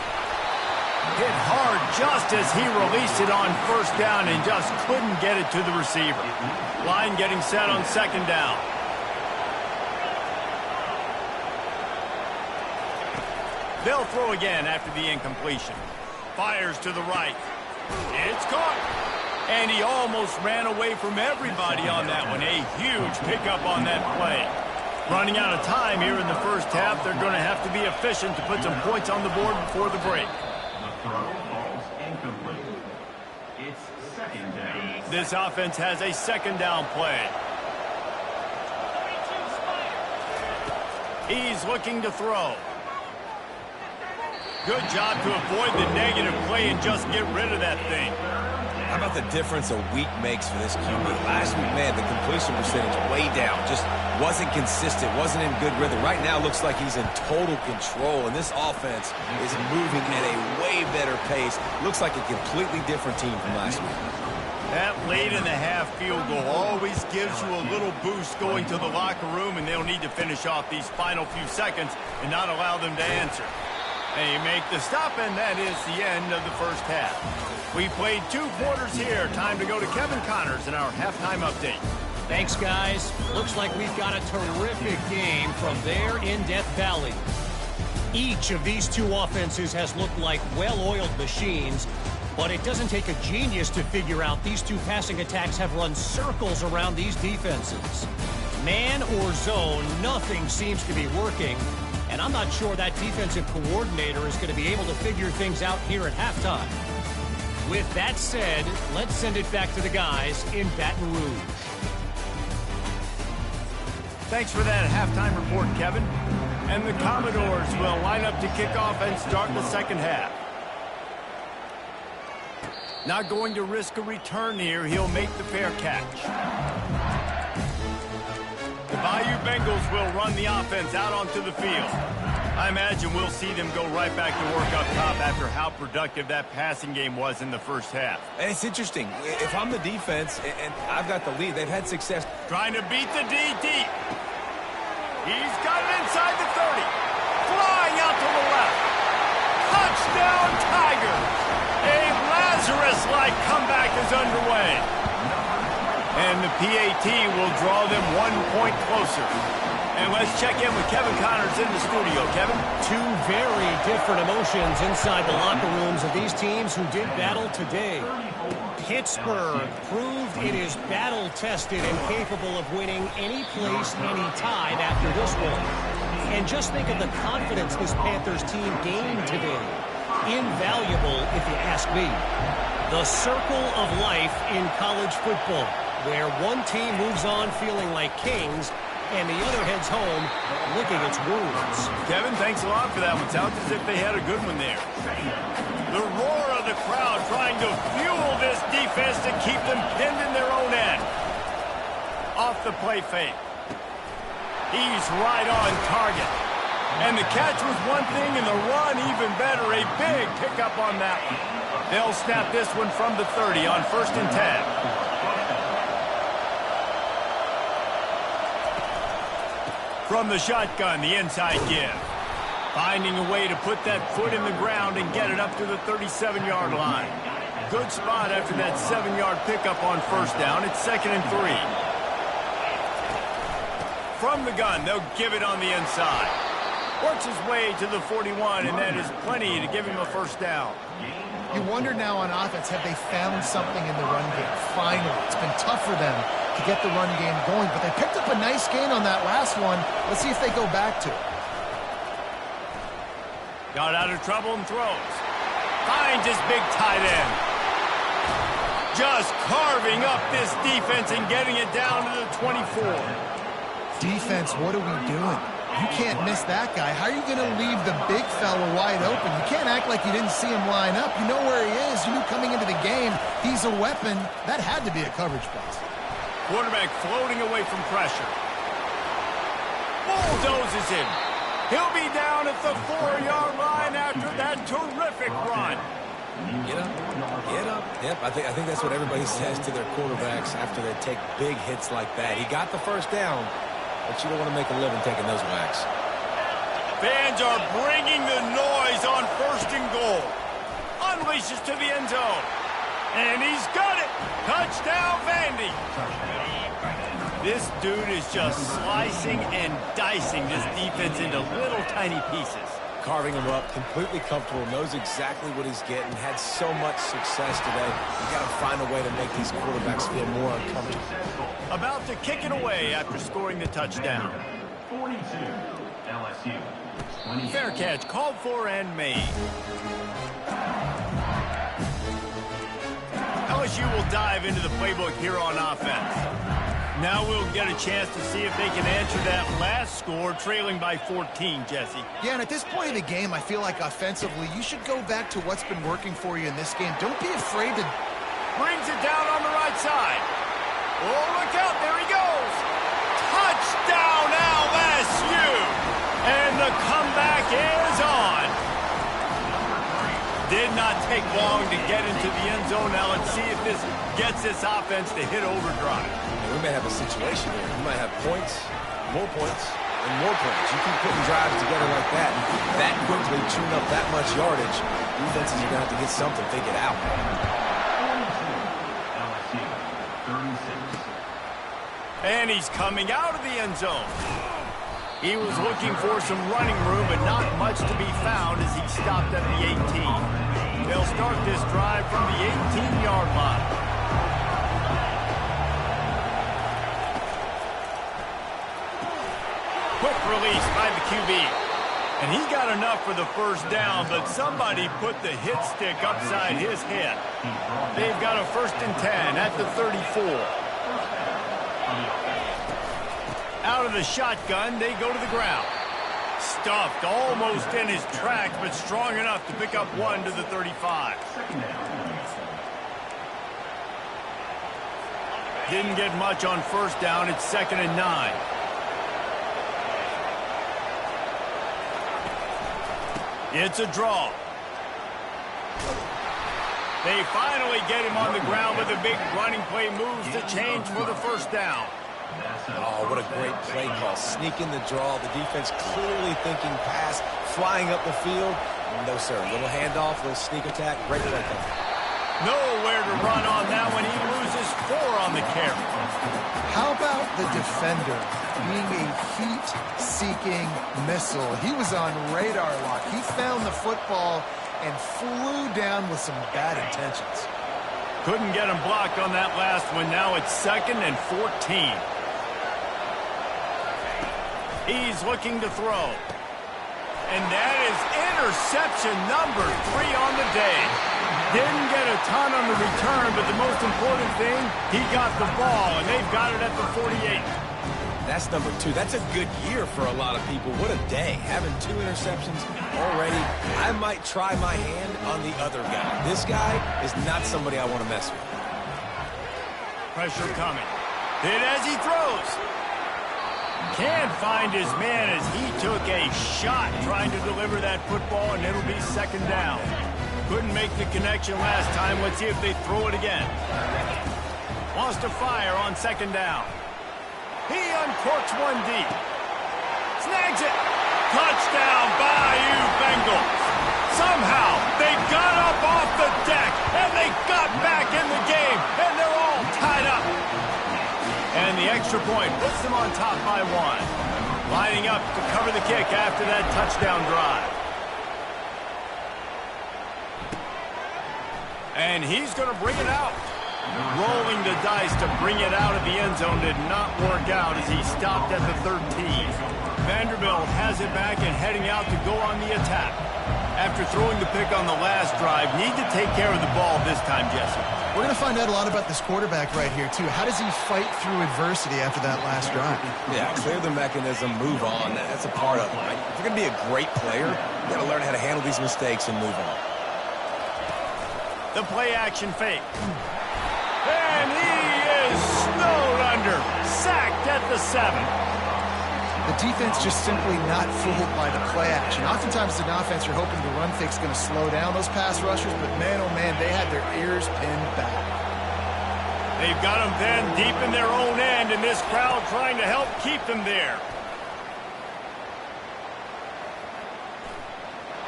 Hit hard just as he released it on 1st down and just couldn't get it to the receiver. Line getting set on 2nd down. They'll throw again after the incompletion. Fires to the right. It's caught. And he almost ran away from everybody on that one. A huge pickup on that play. Running out of time here in the first half. They're going to have to be efficient to put some points on the board before the break. It's 2nd down. This offense has a 2nd down play. He's looking to throw. Good job to avoid the negative play and just get rid of that thing. How about the difference a week makes for this QB? Last week, man, the completion percentage way down. Just wasn't consistent, wasn't in good rhythm. Right now, looks like he's in total control, and this offense is moving at a way better pace. Looks like a completely different team from last week. That late in the half field goal always gives you a little boost going to the locker room, and they'll need to finish off these final few seconds and not allow them to answer. They make the stop, and that is the end of the first half. We played 2 quarters here. Time to go to Kevin Connors in our halftime update. Thanks, guys. Looks like we've got a terrific game from there in Death Valley. Each of these 2 offenses has looked like well-oiled machines, but it doesn't take a genius to figure out these 2 passing attacks have run circles around these defenses. Man or zone, nothing seems to be working, and I'm not sure that defensive coordinator is going to be able to figure things out here at halftime. With that said, let's send it back to the guys in Baton Rouge. Thanks for that halftime report, Kevin. And the Commodores will line up to kick off and start the second half. Not going to risk a return here. He'll make the fair catch. The Bayou Bengals will run the offense out onto the field. I imagine we'll see them go right back to work up top after how productive that passing game was in the first half. And it's interesting. If I'm the defense and I've got the lead, they've had success. Trying to beat the D deep. He's got it inside the 30. Flying out to the left. Touchdown, Tigers. A Lazarus-like comeback is underway. And the PAT will draw them 1 point closer. And let's check in with Kevin Connors in the studio. Kevin? 2 very different emotions inside the locker rooms of these teams who did battle today. Pittsburgh proved it is battle-tested and capable of winning any place, any time after this one. And just think of the confidence this Panthers team gained today. Invaluable, if you ask me. The circle of life in college football, where one team moves on feeling like kings and the other heads home licking its wounds. Kevin, thanks a lot for that one. Sounds as if they had a good one there. The roar of the crowd trying to fuel this defense to keep them pinned in their own end. Off the play fake. He's right on target. And the catch was one thing, and the run even better. A big pickup on that one. They'll snap this one from the 30 on 1st and 10. From the shotgun, the inside give. Finding a way to put that foot in the ground and get it up to the 37-yard line. Good spot after that 7-yard pickup on 1st down. It's 2nd and 3. From the gun, they'll give it on the inside. Works his way to the 41, and that is plenty to give him a 1st down. You wonder now on offense, have they found something in the run game? Finally, it's been tough for them to get the run game going, but they picked up a nice gain on that last one. Let's see if they go back to it. Got out of trouble and throws. Finds his big tight end. Just carving up this defense and getting it down to the 24. Defense, what are we doing? You can't miss that guy. How are you going to leave the big fella wide open? You can't act like you didn't see him line up. You know where he is. You knew coming into the game he's a weapon. That had to be a coverage pass. Quarterback floating away from pressure. Bulldozes him. He'll be down at the 4-yard line after that terrific run. Get up, get up. Yep, I think that's what everybody says to their quarterbacks after they take big hits like that. He got the 1st down, but you don't want to make a living taking those whacks. Fans are bringing the noise on 1st and goal. Unleashes to the end zone. And he's got it. Touchdown, Vandy. This dude is just slicing and dicing this defense into little tiny pieces. Carving him up, completely comfortable, knows exactly what he's getting, had so much success today. You got to find a way to make these quarterbacks feel more uncomfortable. About to kick it away after scoring the touchdown. 42, LSU. 28. Fair catch, called for and made. LSU will dive into the playbook here on offense. Now we'll get a chance to see if they can answer that last score, trailing by 14, Jesse. Yeah, and at this point of the game, I feel like offensively, you should go back to what's been working for you in this game. Don't be afraid to Brings it down on the right side. Oh, look out. There he goes. Touchdown, LSU. And the comeback is on. Did not take long to get into the end zone. Now let's see if this gets this offense to hit overdrive. We may have a situation here. We might have points, more points, and more points. You keep putting drives together like that quickly, tune up that much yardage, defenses are going to have to get something figured out. LSU, 36. And he's coming out of the end zone. He was looking for some running room, but not much to be found as he stopped at the 18. They'll start this drive from the 18-yard line. Quick release by the QB. And he got enough for the first down, but somebody put the hit stick upside his head. They've got a 1st and 10 at the 34. Out of the shotgun, they go to the ground. Stuffed almost in his tracks, but strong enough to pick up 1 to the 35. Didn't get much on 1st down. It's 2nd and 9. It's a draw. They finally get him on the ground with a big running play moves to change for the 1st down. Oh, what a great play call. Sneaking the draw. The defense clearly thinking pass, flying up the field. No, sir. Little handoff, little sneak attack. Great play call. Nowhere to run on that one. He loses 4 on the carry. How about the defender being a heat-seeking missile? He was on radar lock. He found the football and flew down with some bad intentions. Couldn't get him blocked on that last one. Now it's 2nd and 14. He's looking to throw. And that is interception number 3 on the day. Didn't get a ton on the return, but the most important thing, he got the ball, and they've got it at the 48. That's number 2. That's a good year for a lot of people. What a day. Having 2 interceptions already. I might try my hand on the other guy. This guy is not somebody I want to mess with. Pressure coming. Hit as he throws. Can't find his man as he took a shot trying to deliver that football, and it'll be 2nd down. Couldn't make the connection last time. Let's see if they throw it again. Wants to fire on 2nd down. He uncorks one deep. Snags it. Touchdown, Bayou Bengals. Somehow, they got up off the deck, and they got back in the game, and they're all tied up. And the extra point puts them on top by 1. Lining up to cover the kick after that touchdown drive. And he's going to bring it out. Rolling the dice to bring it out of the end zone did not work out as he stopped at the 13. Vanderbilt has it back and heading out to go on the attack. After throwing the pick on the last drive, need to take care of the ball this time, Jesse. We're going to find out a lot about this quarterback right here, too. How does he fight through adversity after that last drive? Yeah, clear the mechanism, move on. That's a part of it, right? If you're going to be a great player, you got to learn how to handle these mistakes and move on. The play-action fake. And he is snowed under. Sacked at the 7. The defense just simply not fooled by the play action. Oftentimes, as an offense, you're hoping the run fake's going to slow down those pass rushers, but man, oh man, they had their ears pinned back. They've got them then deep in their own end, and this crowd trying to help keep them there.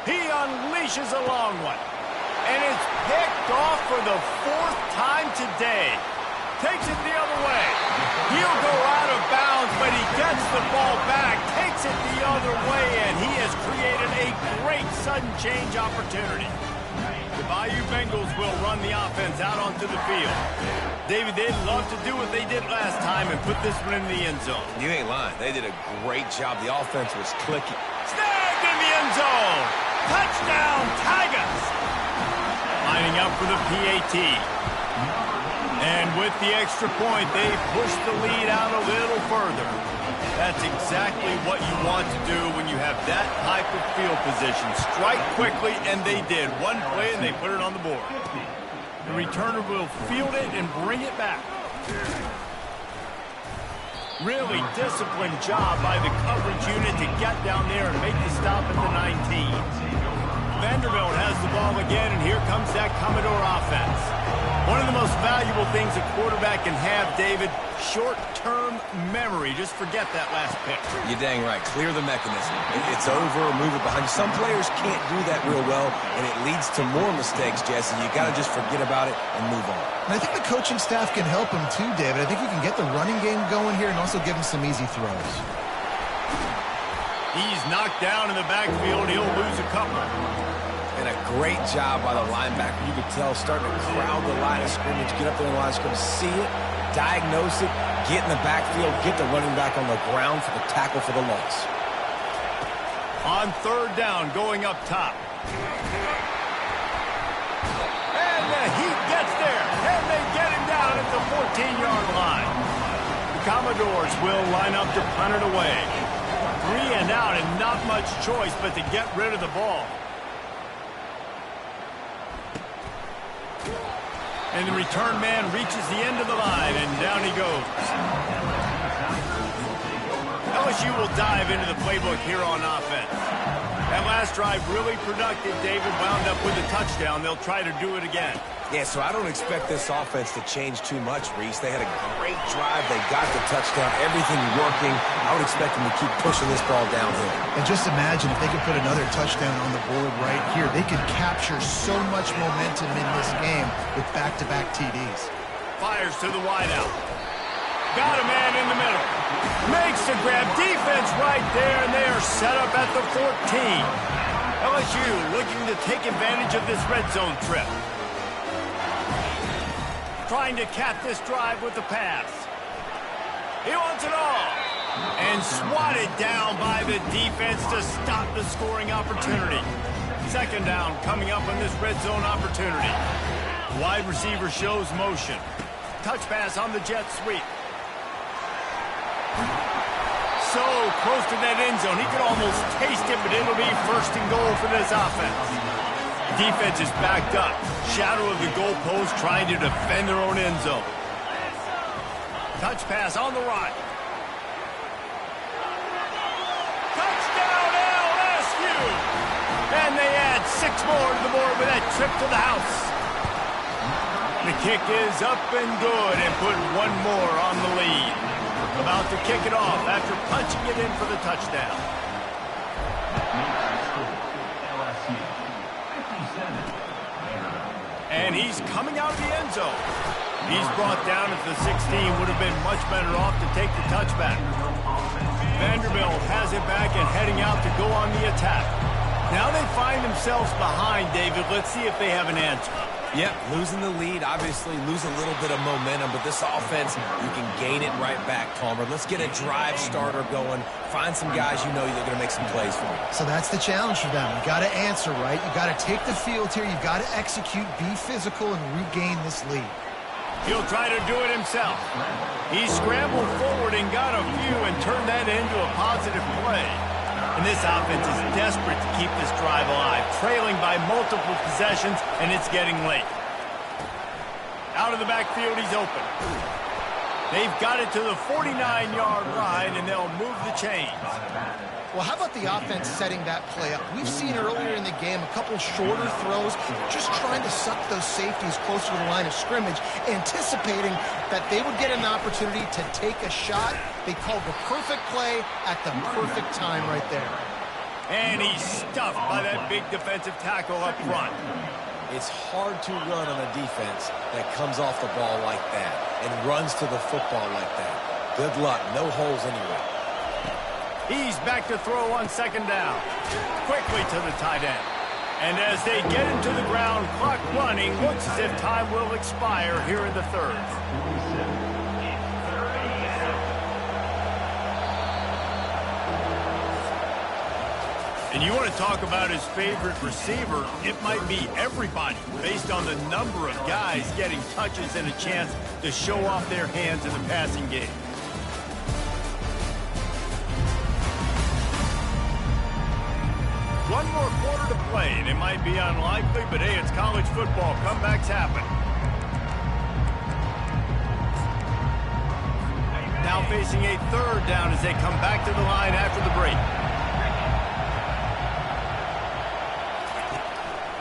He unleashes a long one, and it's picked off for the 4th time today. Takes it the other way. He'll go out of bounds, but he gets the ball back, takes it the other way, and he has created a great sudden change opportunity. The Bayou Bengals will run the offense out onto the field. David, they'd love to do what they did last time and put this one in the end zone. You ain't lying. They did a great job. The offense was clicking. Snagged in the end zone. Touchdown, Tigers. Lining up for the PAT. And with the extra point, they push the lead out a little further. That's exactly what you want to do when you have that type of field position. Strike quickly, and they did. One play, and they put it on the board. The returner will field it and bring it back. Really disciplined job by the coverage unit to get down there and make the stop at the 19. Vanderbilt has the ball again, and here comes that Commodore offense. One of the most valuable things a quarterback can have, David, short-term memory. Just forget that last pick. You're dang right. Clear the mechanism. It's over, move it behind you. Some players can't do that real well, and it leads to more mistakes, Jesse. You got to just forget about it and move on. And I think the coaching staff can help him too, David. I think you can get the running game going here and also give him some easy throws. He's knocked down in the backfield. He'll lose a couple. And a great job by the linebacker. You could tell starting to crowd the line of scrimmage, get up there in the line of scrimmage, see it, diagnose it, get in the backfield, get the running back on the ground for the tackle for the loss. On third down, going up top. And the Heat gets there, and they get him down at the 14-yard line. The Commodores will line up to punt it away. 3 and out, and not much choice but to get rid of the ball. And the return man reaches the end of the line, and down he goes. LSU will dive into the playbook here on offense. That last drive really productive. David wound up with a touchdown. They'll try to do it again. Yeah, so I don't expect this offense to change too much, Reese. They had a great drive. They got the touchdown. Everything working. I would expect them to keep pushing this ball downhill. And just imagine if they could put another touchdown on the board right here. They could capture so much momentum in this game with back-to-back TDs. Fires to the wideout. Got a man in the middle. Makes the grab. Defense right there, and they are set up at the 14. LSU looking to take advantage of this red zone trip. Trying to cap this drive with the pass. He wants it all. And swatted down by the defense to stop the scoring opportunity. Second down coming up on this red zone opportunity. Wide receiver shows motion. Touch pass on the jet sweep. So close to that end zone. He could almost taste it, but it'll be first and goal for this offense. Defense is backed up. Shadow of the goalpost trying to defend their own end zone. Touch pass on the right. Touchdown LSU! And they add 6 more to the board with that trip to the house. The kick is up and good and put 1 more on the lead. About to kick it off after punching it in for the touchdown. And he's coming out of the end zone. He's brought down at the 16. Would have been much better off to take the touchback. Vanderbilt has it back and heading out to go on the attack. Now they find themselves behind, David. Let's see if they have an answer. Yep, losing the lead, obviously lose a little bit of momentum, but this offense, you can gain it right back, Palmer. Let's get a drive starter going. Find some guys you know they're going to make some plays for you. So that's the challenge for them. You got to answer right. You got to take the field here. You got to execute, be physical, and regain this lead. He'll try to do it himself. He scrambled forward and got a few and turned that into a positive play. And this offense is desperate to keep this drive alive, trailing by multiple possessions, and it's getting late. Out of the backfield, he's open. They've got it to the 49-yard line, and they'll move the chains. Well, how about the offense setting that play up? We've seen earlier in the game a couple shorter throws, just trying to suck those safeties closer to the line of scrimmage, anticipating that they would get an opportunity to take a shot. They called the perfect play at the perfect time right there. And he's stuffed by that big defensive tackle up front. It's hard to run on a defense that comes off the ball like that and runs to the football like that. Good luck. No holes anywhere. He's back to throw on second down. Quickly to the tight end. And as they get into the ground, clock running, looks as if time will expire here in the third. And you want to talk about his favorite receiver, it might be everybody, based on the number of guys getting touches and a chance to show off their hands in the passing game. One more quarter to play. play, and it might be unlikely, but hey, it's college football. Comebacks happen. Now facing a third down as they come back to the line after the break.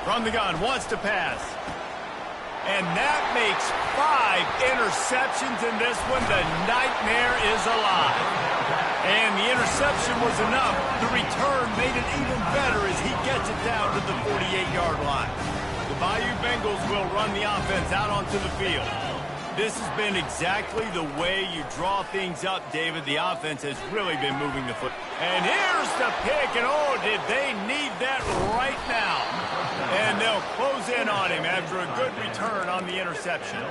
From the gun, wants to pass. And that makes 5 interceptions in this one. The nightmare is alive. And the interception was enough. The return made it even better as he gets it down to the 48-yard line. The Bayou Bengals will run the offense out onto the field. This has been exactly the way you draw things up, David. The offense has really been moving the foot. And here's the pick, and oh, did they need that right now. And they'll close in on him after a good return on the interception.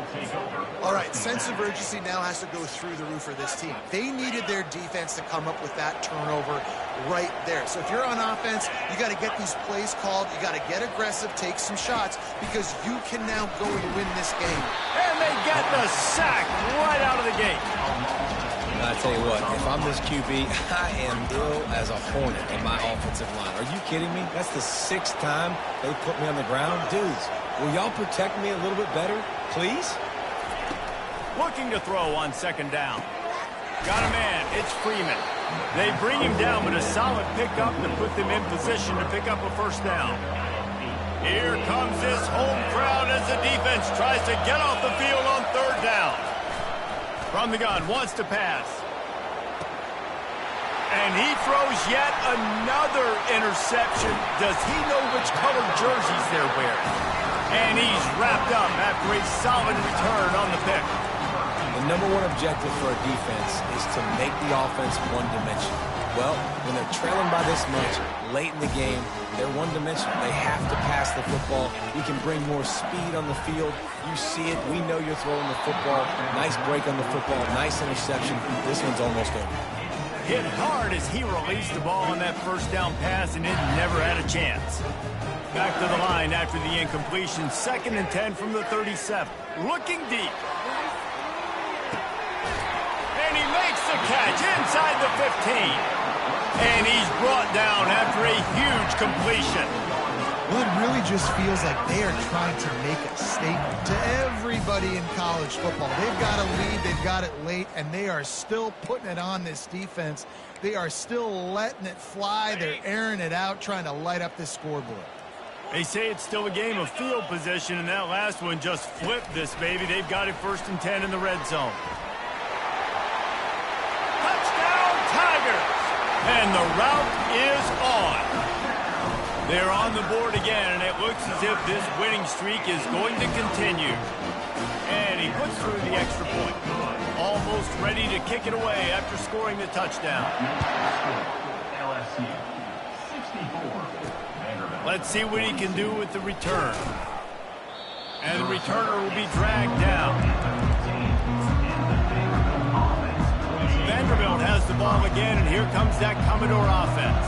All right, sense of urgency now has to go through the roof for this team. They needed their defense to come up with that turnover right there. So if you're on offense, you got to get these plays called. You got to get aggressive, take some shots, because you can now go and win this game. And they get the sack right out of the gate. I tell you what, if I'm this QB, I am ill as a hornet in my offensive line. Are you kidding me? That's the 6th time they put me on the ground. Dudes, will y'all protect me a little bit better, please? Looking to throw on second down. Got a man. It's Freeman. They bring him down, but a solid pickup to put them in position to pick up a first down. Here comes this home crowd as the defense tries to get off the field on third down. From the gun, wants to pass. And he throws yet another interception. Does he know which color jerseys they're wearing? And he's wrapped up after a solid return on the pick. The number one objective for a defense is to make the offense one-dimensional. Well, when they're trailing by this much late in the game, they're one-dimensional. They have to pass the football. We can bring more speed on the field. You see it. We know you're throwing the football. Nice break on the football. Nice interception. This one's almost over. Hit hard as he released the ball on that first down pass, and it never had a chance. Back to the line after the incompletion. 2nd and 10 from the 37. Looking deep. And he makes the catch inside the 15. And he's brought down after a huge completion. Well, it really just feels like they are trying to make a statement to everybody in college football. They've got a lead, they've got it late, and they are still putting it on this defense. They are still letting it fly. They're airing it out, trying to light up this scoreboard. They say it's still a game of field position, and that last one just flipped this baby. They've got it 1st and 10 in the red zone. Touchdown, Tigers! And the route is on. They're on the board again, and it looks as if this winning streak is going to continue. And he puts through the extra point. Almost ready to kick it away after scoring the touchdown. LSU 64. Let's see what he can do with the return. And the returner will be dragged down. Vanderbilt has the ball again, and here comes that Commodore offense.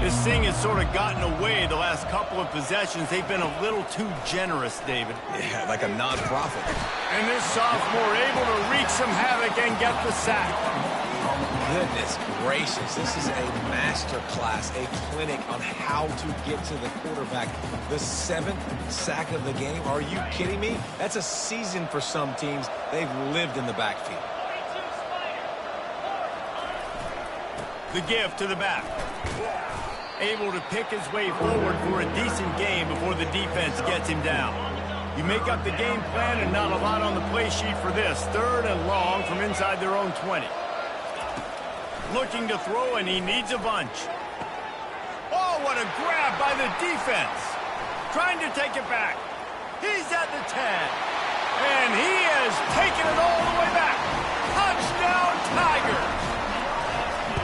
This thing has sort of gotten away the last couple of possessions. They've been a little too generous, David. Yeah, like a non-profit. And this sophomore able to wreak some havoc and get the sack. Goodness gracious, this is a master class, a clinic on how to get to the quarterback. The 7th sack of the game. Are you kidding me? That's a season for some teams. They've lived in the backfield. The give to the back. Able to pick his way forward for a decent game before the defense gets him down. You make up the game plan and not a lot on the play sheet for this. 3rd and long from inside their own 20. Looking to throw, and he needs a bunch. Oh, what a grab by the defense. Trying to take it back. He's at the 10. And he has taken it all the way back. Touchdown, Tigers.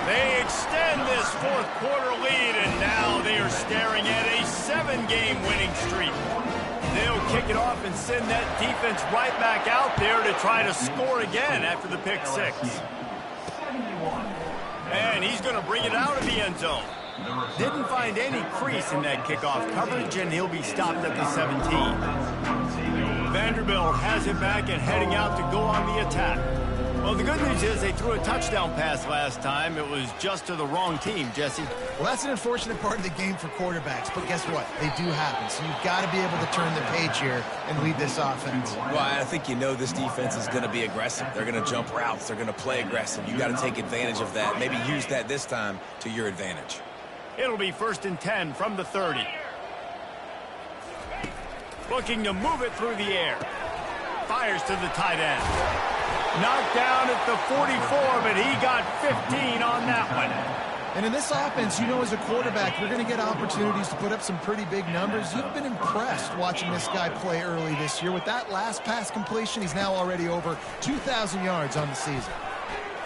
They extend this 4th quarter lead, and now they are staring at a 7-game winning streak. They'll kick it off and send that defense right back out there to try to score again after the pick 6. And he's going to bring it out of the end zone. Didn't find any crease in that kickoff coverage, and he'll be stopped at the 17. Vanderbilt has it back and heading out to go on the attack. Well, the good news is they threw a touchdown pass last time. It was just to the wrong team, Jesse. Well, that's an unfortunate part of the game for quarterbacks, but guess what? They do happen, so you've got to be able to turn the page here and lead this offense. Well, I think you know this defense is going to be aggressive. They're going to jump routes. They're going to play aggressive. You got to take advantage of that. Maybe use that this time to your advantage. It'll be 1st and 10 from the 30. Looking to move it through the air. Fires to the tight end. Knocked down at the 44, but he got 15 on that one. And in this offense, you know, as a quarterback, you're going to get opportunities to put up some pretty big numbers. You've been impressed watching this guy play early this year. With that last pass completion, he's now already over 2,000 yards on the season.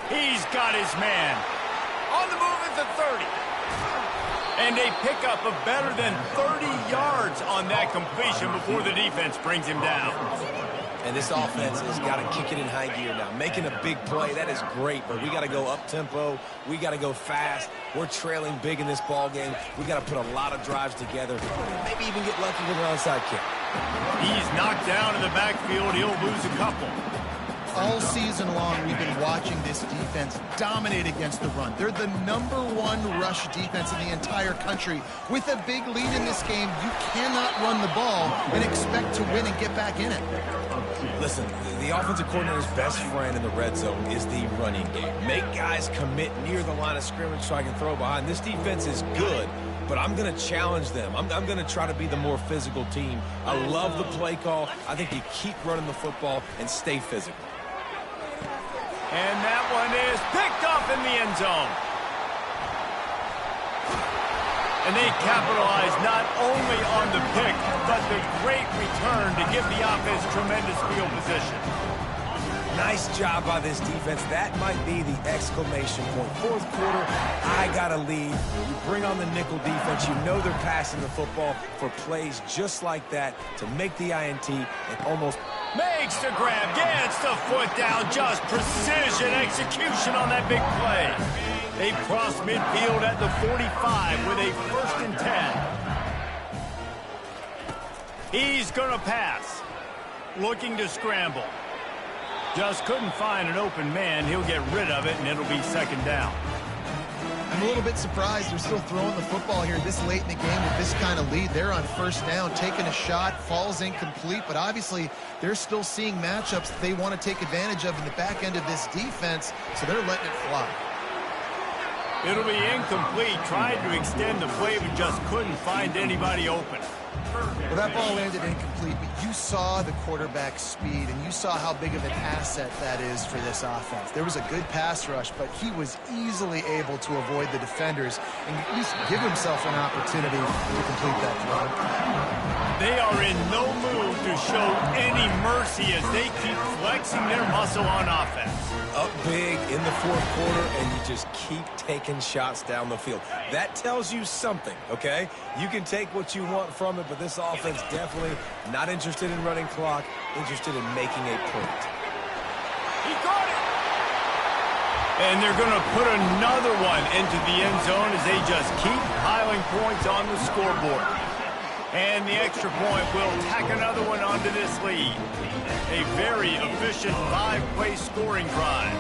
He's got his man. On the move at the 30. And a pickup of better than 30 yards on that completion before the defense brings him down. And this offense has got to kick it in high gear now. Making a big play, that is great, but we got to go up-tempo. We got to go fast. We're trailing big in this ball game. We got to put a lot of drives together. Maybe even get lucky with an onside kick. He's knocked down in the backfield. He'll lose a couple. All season long, we've been watching this defense dominate against the run. They're the #1 rush defense in the entire country. With a big lead in this game, you cannot run the ball and expect to win and get back in it. Listen, the offensive coordinator's best friend in the red zone is the running game. Make guys commit near the line of scrimmage so I can throw behind. This defense is good, but I'm going to challenge them. I'm going to try to be the more physical team. I love the play call. I think you keep running the football and stay physical. And that one is picked off in the end zone. And they capitalize not only on the pick, but the great return to give the offense tremendous field position. Nice job by this defense. That might be the exclamation point. Fourth quarter, I got a lead. You bring on the nickel defense. You know they're passing the football for plays just like that to make the INT and almost makes the grab, gets the foot down, just precision execution on that big play. They cross midfield at the 45 with a 1st and 10. He's going to pass. Looking to scramble. Just couldn't find an open man. He'll get rid of it, and it'll be 2nd down. I'm a little bit surprised they're still throwing the football here this late in the game with this kind of lead. They're on 1st down, taking a shot, falls incomplete, but obviously they're still seeing matchups that they want to take advantage of in the back end of this defense, so they're letting it fly. It'll be incomplete. Tried to extend the play, but just couldn't find anybody open. Well, that ball landed incomplete, but you saw the quarterback's speed, and you saw how big of an asset that is for this offense. There was a good pass rush, but he was easily able to avoid the defenders and at least give himself an opportunity to complete that throw. They are in no mood to show any mercy as they keep flexing their muscle on offense. Up big in the fourth quarter, and you just keep taking shots down the field. That tells you something, okay? You can take what you want from it, but this offense definitely not interested in running clock, interested in making a point. He got it! And they're going to put another one into the end zone as they just keep piling points on the scoreboard. And the extra point will tack another one onto this lead. A very efficient 5-play scoring drive.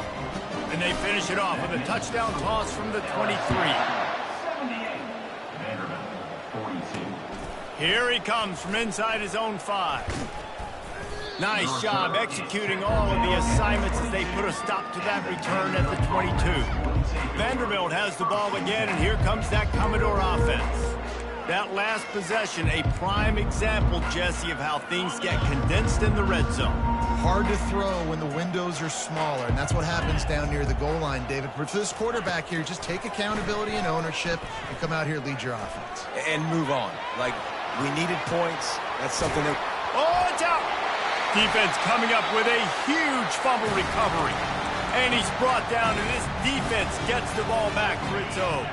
And they finish it off with a touchdown toss from the 23. 78. Vanderbilt, 42. Here he comes from inside his own 5. Nice job executing all of the assignments as they put a stop to that return at the 22. Vanderbilt has the ball again, and here comes that Commodore offense. That last possession, a prime example, Jesse, of how things get condensed in the red zone. Hard to throw when the windows are smaller, and that's what happens down near the goal line, David. But for this quarterback here, just take accountability and ownership and come out here and lead your offense. And move on. Like, we needed points. That's something that... Oh, it's out! Defense coming up with a huge fumble recovery. And he's brought down, and this defense gets the ball back for its own.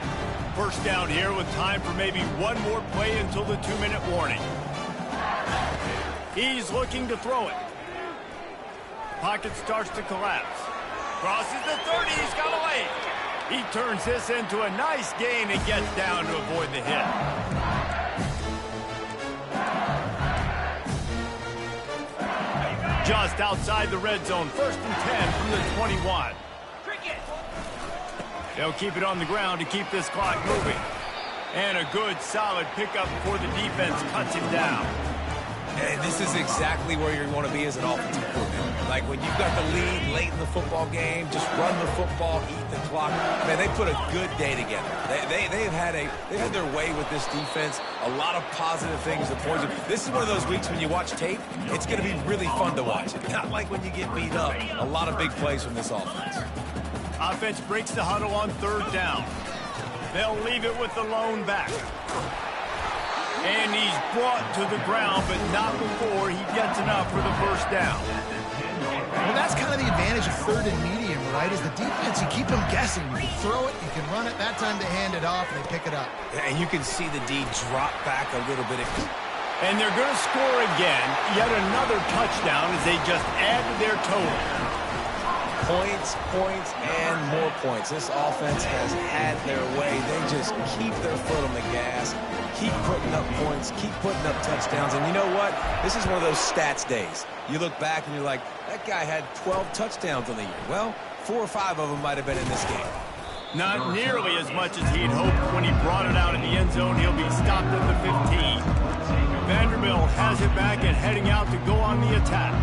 First down here with time for maybe one more play until the 2-minute warning. He's looking to throw it. Pocket starts to collapse. Crosses the 30, he's got a lane. He turns this into a nice gain and gets down to avoid the hit. just outside the red zone. 1st and 10 from the 21. They'll keep it on the ground to keep this clock moving. And a good, solid pickup before the defense cuts him down. And this is exactly where you want to be as an offensive coordinator. Like when you've got the lead late in the football game, just run the football, eat the clock. Man, they put a good day together. They've had their way with this defense. A lot of positive things. This is one of those weeks when you watch tape, it's going to be really fun to watch. Not like when you get beat up. A lot of big plays from this offense. Offense breaks the huddle on 3rd down. They'll leave it with the lone back. And he's brought to the ground, but not before he gets enough for the 1st down. Well, that's kind of the advantage of 3rd and medium, right? Is the defense, you keep them guessing. You can throw it, you can run it. That time they hand it off and they pick it up. And you can see the D drop back a little bit. And they're going to score again. Yet another touchdown as they just add to their total. Points, and more points. This offense has had their way. They just keep their foot on the gas, keep putting up points, keep putting up touchdowns. And you know what? This is one of those stats days. You look back and you're like, that guy had 12 touchdowns on the year. Well, 4 or 5 of them might have been in this game. Not nearly as much as he'd hoped when he brought it out in the end zone. He'll be stopped at the 15. Vanderbilt has it back and heading out to go on the attack.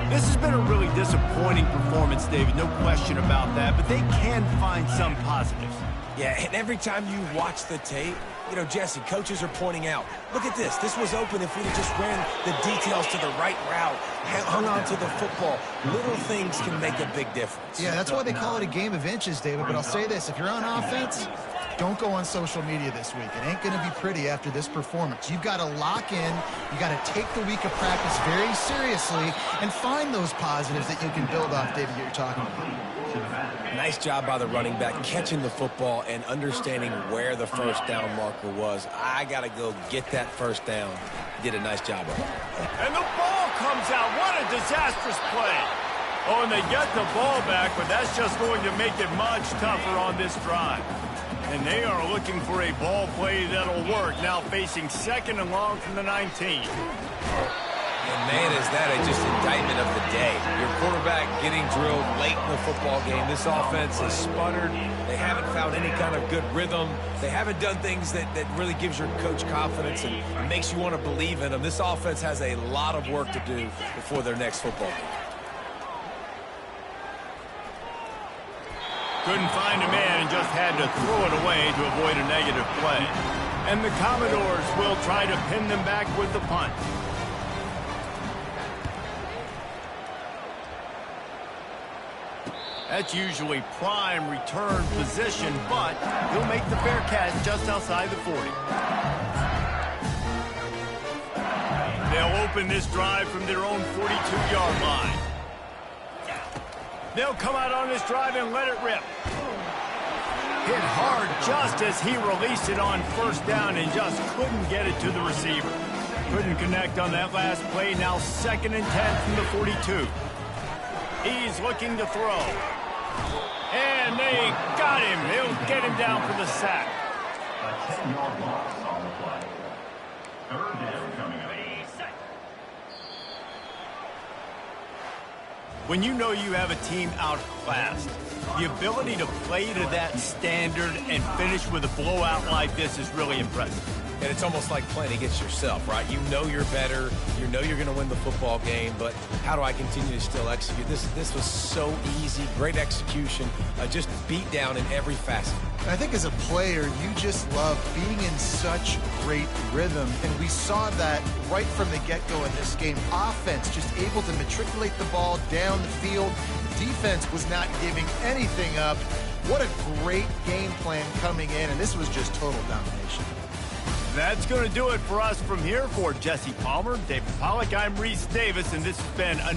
This has been a really disappointing performance, David, no question about that, but they can find some positives. Yeah, and every time you watch the tape, you know, Jesse, coaches are pointing out, look at this. This was open if we just ran the details to the right route, hung on to the football. Little things can make a big difference. Yeah, that's why they call it a game of inches, David, but I'll say this. If you're on offense, don't go on social media this week. It ain't going to be pretty after this performance. You've got to lock in. You got to take the week of practice very seriously and find those positives that you can build off, David, you're talking about. Nice job by the running back catching the football and understanding where the 1st down marker was. I got to go get that 1st down. Did a nice job of it. And the ball comes out. What a disastrous play. Oh, and they get the ball back, but that's just going to make it much tougher on this drive. And they are looking for a ball play that'll work. Now facing 2nd and long from the 19. And man, is that just indictment of the day. Your quarterback getting drilled late in the football game. This offense has sputtered. They haven't found any kind of good rhythm. They haven't done things that really gives your coach confidence and makes you want to believe in them. This offense has a lot of work to do before their next football game. Couldn't find a man and just had to throw it away to avoid a negative play. And the Commodores will try to pin them back with the punt. That's usually prime return position, but he'll make the fair catch just outside the 40. They'll open this drive from their own 42-yard line. They'll come out on this drive and let it rip. Hit hard just as he released it on 1st down and just couldn't get it to the receiver. Couldn't connect on that last play. Now 2nd and 10 from the 42. He's looking to throw. And they got him. They'll get him down for the sack. A 10-yard loss on the play. 3rd down coming up. When you know you have a team outclassed, the ability to play to that standard and finish with a blowout like this is really impressive. And it's almost like playing against yourself, right? You know you're better. You know you're going to win the football game, but how do I continue to still execute? This was so easy. Great execution. Just beat down in every facet. I think as a player, you just love being in such great rhythm, and we saw that right from the get-go in this game. Offense just able to matriculate the ball down the field. Defense was not giving anything up. What a great game plan coming in, and this was just total domination. That's going to do it for us from here. For Jesse Palmer, David Pollack, I'm Reese Davis, and this has been a